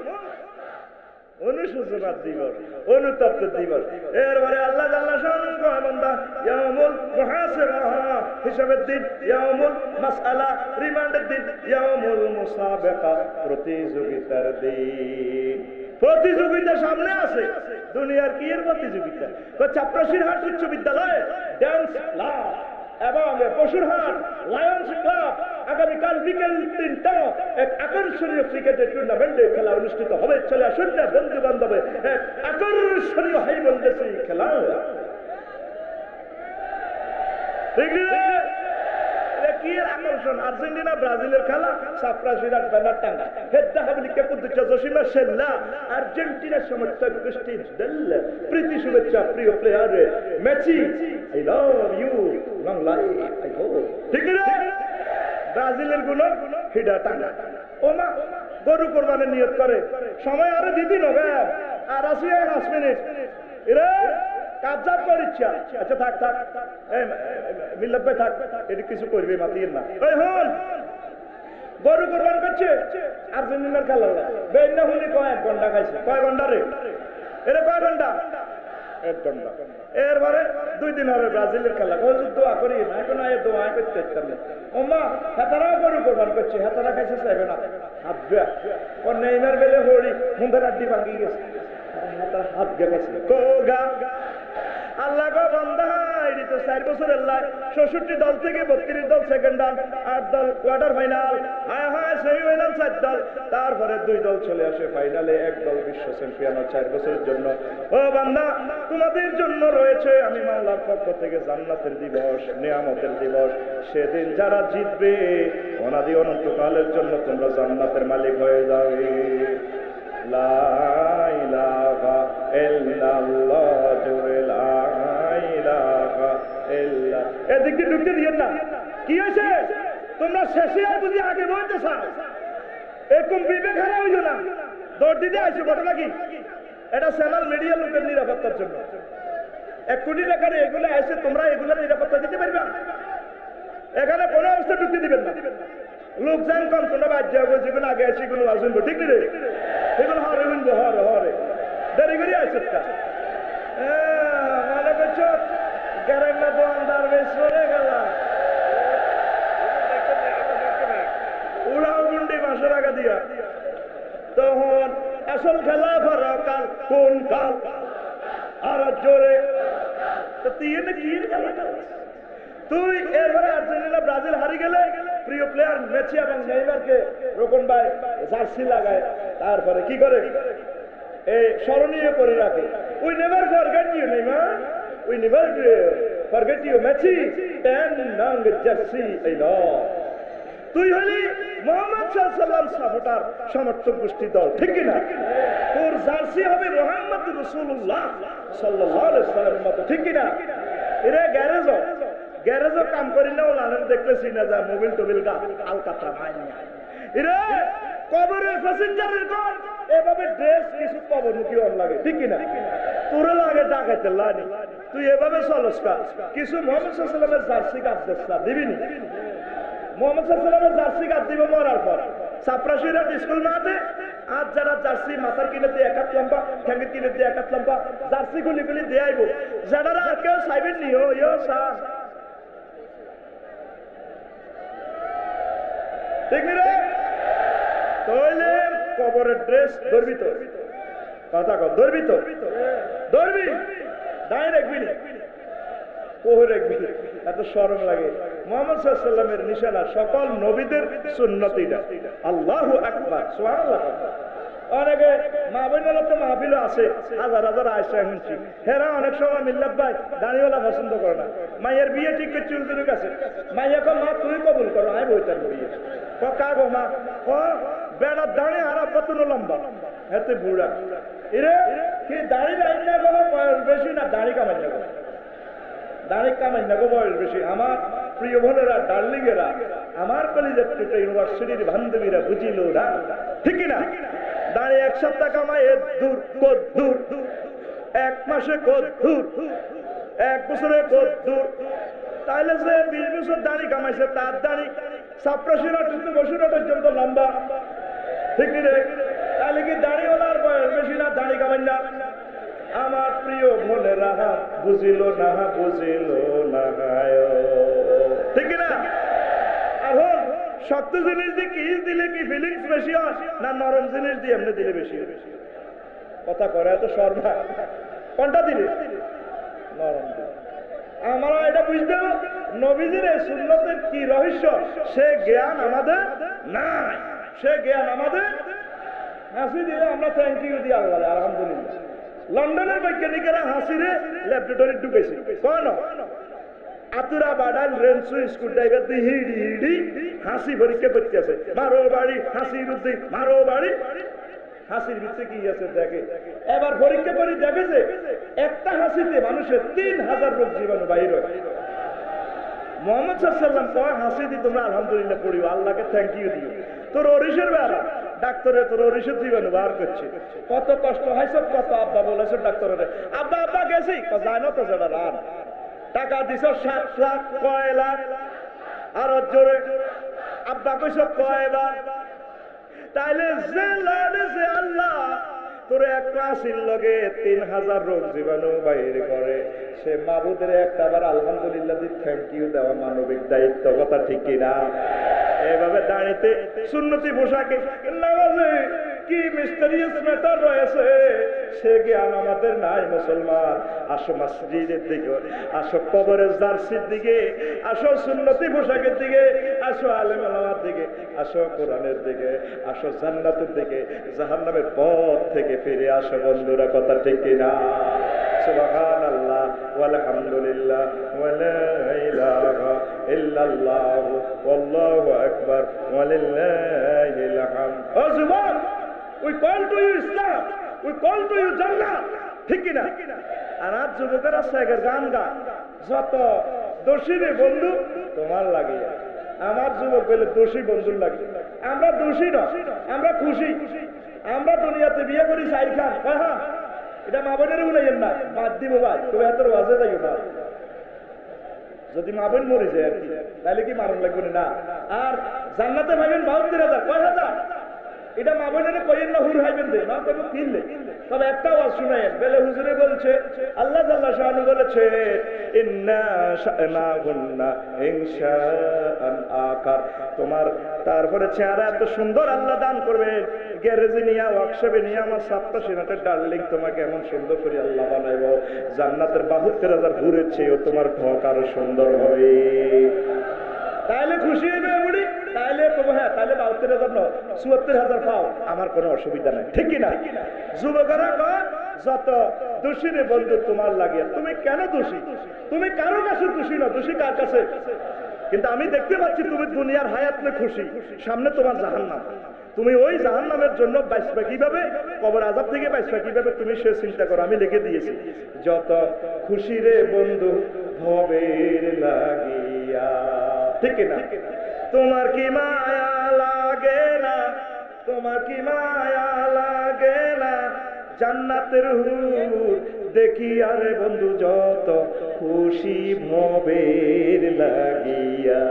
অনুশোচনার দিবস, অনুতপ্ত দিবস। এরপরে আল্লাহ জাল্লা শানুহু কয় বান্দা ইয়াউমুল মুহাসাবা হিসাবের দিন, ইয়াউমুল মাসআলা রিমান্ডের দিন, ইয়াউমুল মুসাবাকা প্রতিযোগিতার দিন। প্রতিযোগিতা সামনে আছে, দুনিয়ার কি এর প্রতিযোগিতা? চাপরাশিরহাট উচ্চ বিদ্যালয়ে ড্যান্স ক্লাব এবং পশুরহাট লায়ন্স ক্লাব আগামীকাল বিকেল 3টা এক আকর্ষণীয় ক্রিকেটের টুর্নামেন্টে খেলা অনুষ্ঠিত হবে। চলে আসুন না বন্ধু বান্ধবে, এক আকর্ষণীয় হাই ভোল্টেজ খেলা। কি এর আকর্ষণ? আর্জেন্টিনা ব্রাজিলের খেলা, চাপরাশিরহাট ব্যানার টাঙ্গা, হেদ্দা হাবলিকে কুদ্দুচ্চা জসিমা সেল্লা, আর্জেন্টিনার সমর্থক গোষ্ঠী দল প্রীতি শুভেচ্ছা প্রিয় player Messi, I love you long life I hope. ঠিক না? ব্রাজিলের গুলো হিডা টাঙ্গা। ও মা, গরু কোরবানের নিয়ত করে, সময় আরো দিদিন হবে, আর আসি 5 মিনিট। এরে কাজাব করিচ্ছা, আচ্ছা থাক থাক, মিল্লাত ভাই থাক, এটা কিছু করবে মাতিয়ে না। ওই হন গরু কোরবান করছে আর্জেন্টিনার খেলা, বেন্না হুনি কয় 1 ঘন্টা খাইছে। কয় ঘন্টা রে? এরে কয় ঘন্টা? 1 ঘন্টা। এরপরে 2 দিন হবে ব্রাজিলের খেলা, কয় দোয়া করি না, এখন আয় দোয়া করতে ইচ্ছাম না। ওমা হেতারাও গরু কোরবান করছে, হেতারা খাইছে 7 না হাত দিয়া, ও নেইমার বেলে হড়ি মুন্দার আড্ডি ভাঙি গেছে, হাত গেছে কোগা। আল্লাহ গো বান্দা, এটি তো 4 বছরের লাইফ, 66 দল থেকে 32 দল সেকেন্ড রাউন্ড, 8 দল কোয়ার্টার ফাইনাল, হায় হায় সেমিফাইনাল 4 দল, তারপরে 2 দল চলে আসে ফাইনালে, 1 দল বিশ্ব চ্যাম্পিয়ন 4 বছরের জন্য। ও বান্দা, তোমাদের জন্য রয়েছে আমি মাওলার পক্ষ থেকে জান্নাতের দিবস, নিয়ামতের দিবস। সেদিন যারা জিতবে অনাদি অনন্তকালের জন্য তোমরা জান্নাতের মালিক হয়ে যাবে। লা ইলাহা ইল্লাল্লাহ, জোরে লা ইলাহা ইল্লাল্লাহ। এদিক দিয়ে ঢুকতে দিয়েন না। কি হয়েছে? তোমরা শেষে আর বুঝি আগে বলতে চাও, এরকম বিবেক হারা হইল না। দৌড় দিতে আসছো, ঘটনা কি? এটা চ্যানেল মিডিয়া লোকের নিরাপত্তার জন্য। 1 কোটি টাকার এগুলো আসে, তোমরা এগুলোর নিরাপত্তা দিতে পারবা? এখানে কোনো অবস্থা ঢুকতে দিবেন না। লোকজন কম, তোমরা বাদ যাবো, যেগুলো আগে আছে এগুলো আসুন, ঠিক রে? এগুলো হরে শুনবো, হরে হরে দেরি করে আসছে। মনে করছো গ্যারেন্টা দোকানদার বেশ সরে গেলাম, উড়াও গুন্ডি মাসে টাকা দিয়া। তখন আসল খেলা ফরকাল কোন কাল আর জোরে তুই এরপরে আর্জেন্টিনা ব্রাজিল হারি গেলে প্রিয় প্লেয়ার মেসি এবং নেইমারকে রোকন ভাই জার্সি লাগায়, তারপরে কি করে এই স্মরণীয় করে রাখে। We never forget you Neymar, we never forget you Messi, 10 নং জার্সি এই ল। তুই হলি মোহাম্মদ সাল্লাল্লাহু আলাইহি সাল্লাম সমর্থক গোষ্ঠী দল, ঠিক কিনা? তোর জার্সি হবে মুহাম্মদ রাসূলুল্লাহ সাল্লাল্লাহু আলাইহি সাল্লামের মতো, ঠিক কিনা? এরে গ্যারেজও কাম করি না, ওলানের দেখতেছি না যা মোবিল টোবিল গা আলকাতা মাইনা। এরে কবরের প্যাসেঞ্জারের ঘর এভাবে ড্রেস কিছু কবরমুখী অন লাগে, ঠিক কিনা? তোরে লাগে ডাকাইতে লানি, তুই এভাবে চলস কা কিছু মোহাম্মদ সাল্লাল্লাহু আলাইহি সাল্লামের জার্সি গাছ দেখছা দিবিনি? মোহাম্মদ সাল্লাল্লাহু আলাইহি সাল্লামের জার্সি গাছ দিব মরার পর। চাপরাশিরহাট স্কুল মাঠে আজ যারা জার্সি মাথার কিনে দিয়ে 1 হাত লম্বা, ঠ্যাঙ্গের কিনে দিয়ে 1 হাত লম্বা জার্সি গুলি গুলি দিয়ে আইব, যারা আর কেউ চাইবেন নি ইয়ো স্যার, ঠিক নি রে? তাহলে কবরের ড্রেস ধরবি তো, কথা কর, ধরবি তো, ধরবি দাঁড়িয়ে রাখবি না, কোহর রাখবি, এত শরম লাগে। মুহাম্মদ সাল্লাল্লাহু আলাইহি ওয়াসাল্লামের নিশানা, সকল নবীদের সুন্নাত এটা। আল্লাহু আকবার, সুবহানাল্লাহ। অনেকে মা বোনেরা তো মাহফিলও আছে, হাজার হাজার আয়সা শুনছি, হেরা অনেক সময় মিল্লাত ভাই দাঁড়িয়েওয়ালা পছন্দ করে না। মাইয়ের বিয়ে ঠিক করছে হুজুরের কাছে, মাইয়া কো মা তুই কবুল করো, আমি বইতার বিয়ে কাগো মা বেড়ার দাঁড়িয়ে হারা কত লম্বা, হেতে বুড়া। এরে কি দাড়ি লাইন না গো, বেশি না দাড়ি কামাই না গো, দাড়ি কামাই না গো, বয়স বেশি। আমার প্রিয় বোনেরা, ডার্লিংয়েরা, আমার কলেজের টুকরা ইউনিভার্সিটির বান্ধবীরা, বুঝিল না, ঠিক না? দাঁড়িয়ে এক সপ্তাহ কামাই দূর কত দূর, এক মাসে কত দূর, এক বছরে কত দূর। তাহলে যে 20 বছর দাড়ি কামাইছে তার দাড়ি 87 বছর পর্যন্ত লম্বা, ঠিক রে? তাহলে কি দাড়িওয়ালার বয়স বেশি না দাড়ি কামাই না? আমার প্রিয় বোনেরা, বুঝিল না, বুঝিল না, ঠিক না? এখন শক্ত জিনিস দিয়ে কিস দিলে কি ফিলিংস বেশি হয় না নরম জিনিস দিয়ে এমনি দিলে বেশি? কথা করে এত সর্বা, কোনটা দিলে? নরম। আমরা এটা বুঝতে হবে নবীজির এই সুন্নতের কি রহস্য, সে জ্ঞান আমাদের নাই, সে জ্ঞান আমাদের। হাসি দিয়ে আমরা থ্যাংক ইউ দিই আল্লাহ, আলহামদুলিল্লাহ। লন্ডনের বৈজ্ঞানিকেরা হাসিরে ল্যাবরেটরি ঢুকেছে, কেন? আতুরা বাডাল রেঞ্চু স্কুল ড্রাইভার দিয়ে হিড়ি হিড়ি হাসি পরীক্ষা করতে আছে, মারো বাড়ি হাসির উদ্দিন, মারো বাড়ি হাসির ভিতরে কি আছে দেখে। এবার পরীক্ষা করে দেখেছে একটা হাসিতে মানুষের 3000 রোগ জীবাণু বাইরে হয়। মোহাম্মদ সাল্লাম কয় হাসি দি তোমরা আলহামদুলিল্লাহ পড়িও, আল্লাহকে থ্যাংক ইউ দিও। তোর ওরিশের বেড়া ডাক্তারে তোর ওরিশের জীবাণু বার করছে, কত কষ্ট হয়েছে, কত আব্বা বলেছে ডাক্তারে, আব্বা আব্বা গেছি জানো তো যেটা রান টাকা দিছ 7 লাখ, কয় লাখ, আরো জোরে আব্বা কইস কয়বার। তাইলে যে লানে যে আল্লাহ তোর একটা আসির লগে 3000 রোগ জীবাণু বাইর করে, সে মাবুদের একটা আবার আলহামদুলিল্লাহ দি থ্যাংক ইউ দেওয়া মানবিক দায়িত্ব, কথা ঠিক কিনা? এভাবে দাঁড়িতে সুন্নতি পোশাকে নামাজে কি মিস্টেরিয়াস ম্যাটার রয়েছে, সে জ্ঞান আমাদের নাই। মুসলমান, আসো মসজিদের দিকে, আসো কবরের জার্সির দিকে, আসো সুন্নতি পোশাকের দিকে, আসো আলেম ওলামার দিকে, আসো কোরআনের দিকে, আসো জান্নাতের দিকে, জাহান্নামের পথ থেকে ফিরে আসো বন্ধুরা, কথা ঠিক কিনা? সুবহানাল্লাহ ওয়ালহামদুলিল্লাহ ওয়ালা ইলাহা ইল্লাল্লাহ ওয়াল্লাহু আকবার ওয়ালিল্লাহিল হামদ। ও যুবক, we call to you Islam, we call to you Jannah, ঠিক কি না? আর আজ যুবকেরা সাগর গান গান, যত দোষী রে বন্ধু তোমার লাগে, আমার যুবক বলে দোষী বন্ধুর লাগে। আমরা দোষী না, আমরা খুশি। আমরা দুনিয়াতে বিয়ে করি সাইর খান, হ্যাঁ এটা মা বোনের উনাইয়েন না, বাদ দিব ভাই, তবে এত ওয়াজে যাইও না। যদি মা বোন মরে যায় আর কি, তাহলে কি মারণ লাগবে না? আর জান্নাতে ভাবেন 72,000, কয় হাজার, এটা মা বোনের কইেন না, হুর হাইবেন দে না, তবে কিনলে। তবে একটা ওয়াজ শুনাইয়েন, বেলে হুজুরে বলছে, আল্লাহ জাল্লা শানু বলেছে, ইন্না শা'নাহুন্না ইনশাআন আকার। তোমার তারপরে চেহারা এত সুন্দর আল্লাহ দান করবে, গ্যারেজে নিয়ে ওয়ার্কশপে নিয়ে আমার সাতটা সিনাটের ডার্লিং তোমাকে এমন সুন্দর করে আল্লাহ বানাইব, জান্নাতের 72,000 হুরের চেয়েও তোমার ঢক আরো সুন্দর হবে। তাইলে খুশি হইবে বুড়ি, তাইলে হ্যাঁ, তাইলে 72,000 নয়, 74,000 পাও, আমার কোনো অসুবিধা নাই, ঠিক কিনা? যুবকরা কয় যত দোষী রে বন্ধু তোমার লাগে। তুমি কেন দোষী? তুমি কারো কাছে দোষী না, দোষী কার কাছে? কিন্তু আমি দেখতে পাচ্ছি তুমি দুনিয়ার হায়াত নে খুশি, সামনে তোমার জাহান্নাম। তুমি ওই জাহান্নামের জন্য বাঁচবে কিভাবে, কবর আযাব থেকে বাঁচবে কিভাবে, তুমি সে চিন্তা করো। আমি লিখে দিয়েছি, যত খুশি রে বন্ধু ভবের লাগিয়া, ঠিক না? তোমার কি মায়া লাগে না, তোমার কি মায়া লাগে না, জান্নাতের হুর দেখি আরে বন্ধু যত খুশি ভবের লাগিয়া।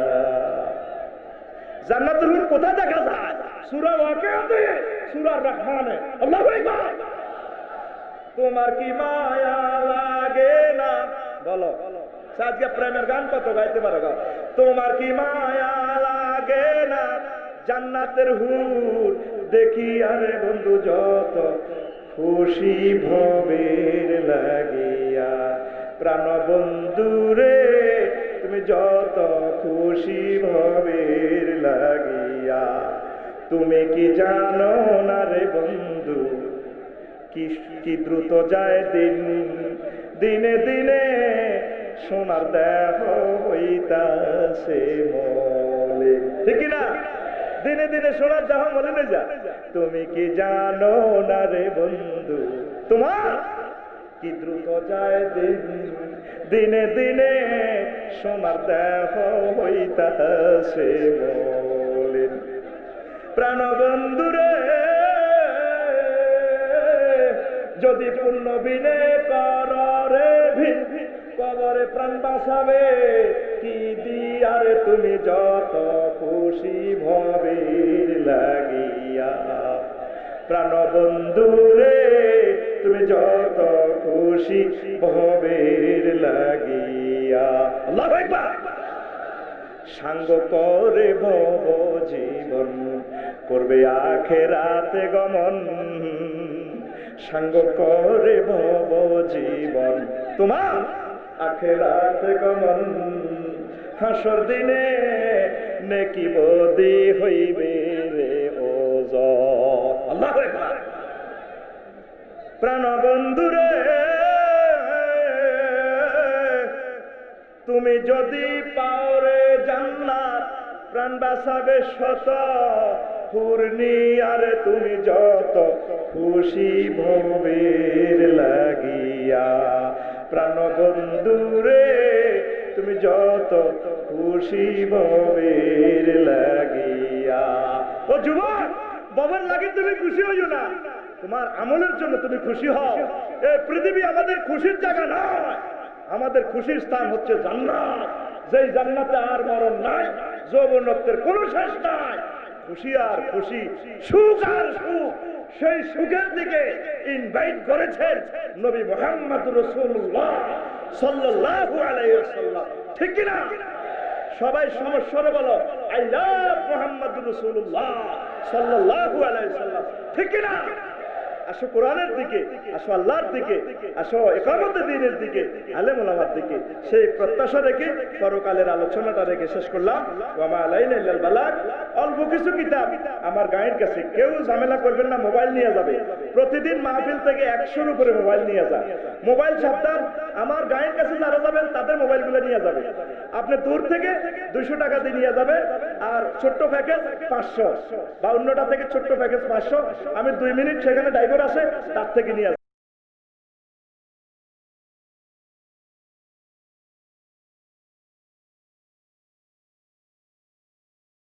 জান্নাতের হুর কোথায় দেখা যায়? সূরা ওয়াকিয়াতে, সূরা রহমানে। আল্লাহু আকবার। তোমার কি মায়া লাগে না, বলো। আজকে প্রেমের গান কত গাইতে পারো? তোমার কি মায়া লাগে না, জান্নাতের হুর দেখি আরে বন্ধু যত খুশি ভবের লাগিয়া। প্রাণ বন্ধুরে তুমি যত খুশি ভবের লাগিয়া, তুমি কি জানো না রে বন্ধু, কি দ্রুত যায় দিন, দিনে দিনে সোনার দেহ হইতাছে মলে, ঠিক না? দিনে দিনে সোনার দেহ মলে না যা। তুমি কি জানো না রে বন্ধু, তোমার কি দ্রুত যায় দিন, দিনে দিনে সোনার দেহ হইতাছে মলিন। প্রাণবন্ধুরে যদি পূর্ণ বিনে কররে ভিন, কবরে প্রাণ বাঁচাবে কি দিয়ারে তুমি যত খুশি ভবের লাগিয়া। প্রাণবন্ধুরে তুমি যত খুশি ভবের লাগিয়া। আল্লাহু আকবার। সাঙ্গ করে ভব জীবন, করবে আখেরাতে গমন। সাঙ্গ করে ভব জীবন, তোমার আখেরাতে গমন। হাসর দিনে নেকি বদি হইবে রে ওজন। আল্লাহু আকবার। প্রাণবন্ধুরে তুমি যদি পাওরে জান্নাত, প্রাণ বাঁচাবে শত পূর্ণি। আরে তুমি যত খুশি ভবের লাগিয়া। প্রাণবন্ধুরে তুমি যত খুশি ভবের লাগিয়া। ও যুবক, বাবার লাগে তুমি খুশি হইও না, তোমার আমলের জন্য তুমি খুশি হও। এই পৃথিবী আমাদের খুশির জায়গা নয়, আমাদের খুশির স্থান হচ্ছে জান্নাত। যেই জান্নাতে আর মরণ নাই, যৌবনত্বের কোনো শেষ নাই। খুশি আর খুশি, সুখ আর সুখ, সেই সুখের দিকে ইনভাইট করেছেন নবী মুহাম্মদ রাসূলুল্লাহ সাল্লাল্লাহু আলাইহি ওয়াসাল্লাম। ঠিক কি না? সবাই সমস্যারে বলো, আই লাভ মুহাম্মদ রাসূলুল্লাহ সাল্লাল্লাহু আলাইহি ওয়াসাল্লাম। ঠিক কি না? আসো কোরআনের দিকে, আসো আল্লাহর দিকে, আসো ইকামতে দ্বীনের দিকে, আলেম ওলামার দিকে। সেই প্রত্যাশা রেখে পরকালের আলোচনাটা রেখে শেষ করলাম। ওয়া মা আলাইনা ইল্লাল বালাগ। অল্প কিছু কিতাব আমার গায়ের কাছে, কেউ ঝামেলা করবেন না, মোবাইল নিয়ে যাবে। প্রতিদিন মাহফিল থেকে 100-র উপরে মোবাইল নিয়ে যায়। মোবাইল সাবধান, আমার গায়ের কাছে যারা যাবেন তাদের মোবাইলগুলো নিয়ে যাবে। আপনি দূর থেকে 200 টাকা দিয়ে নিয়ে যাবে, আর ছোট্ট প্যাকেজ 500, বা অন্যটা থেকে ছোট্ট প্যাকেজ 500। আমি 2 মিনিট সেখানে ড্রাইভার আছে, তার থেকে নিয়ে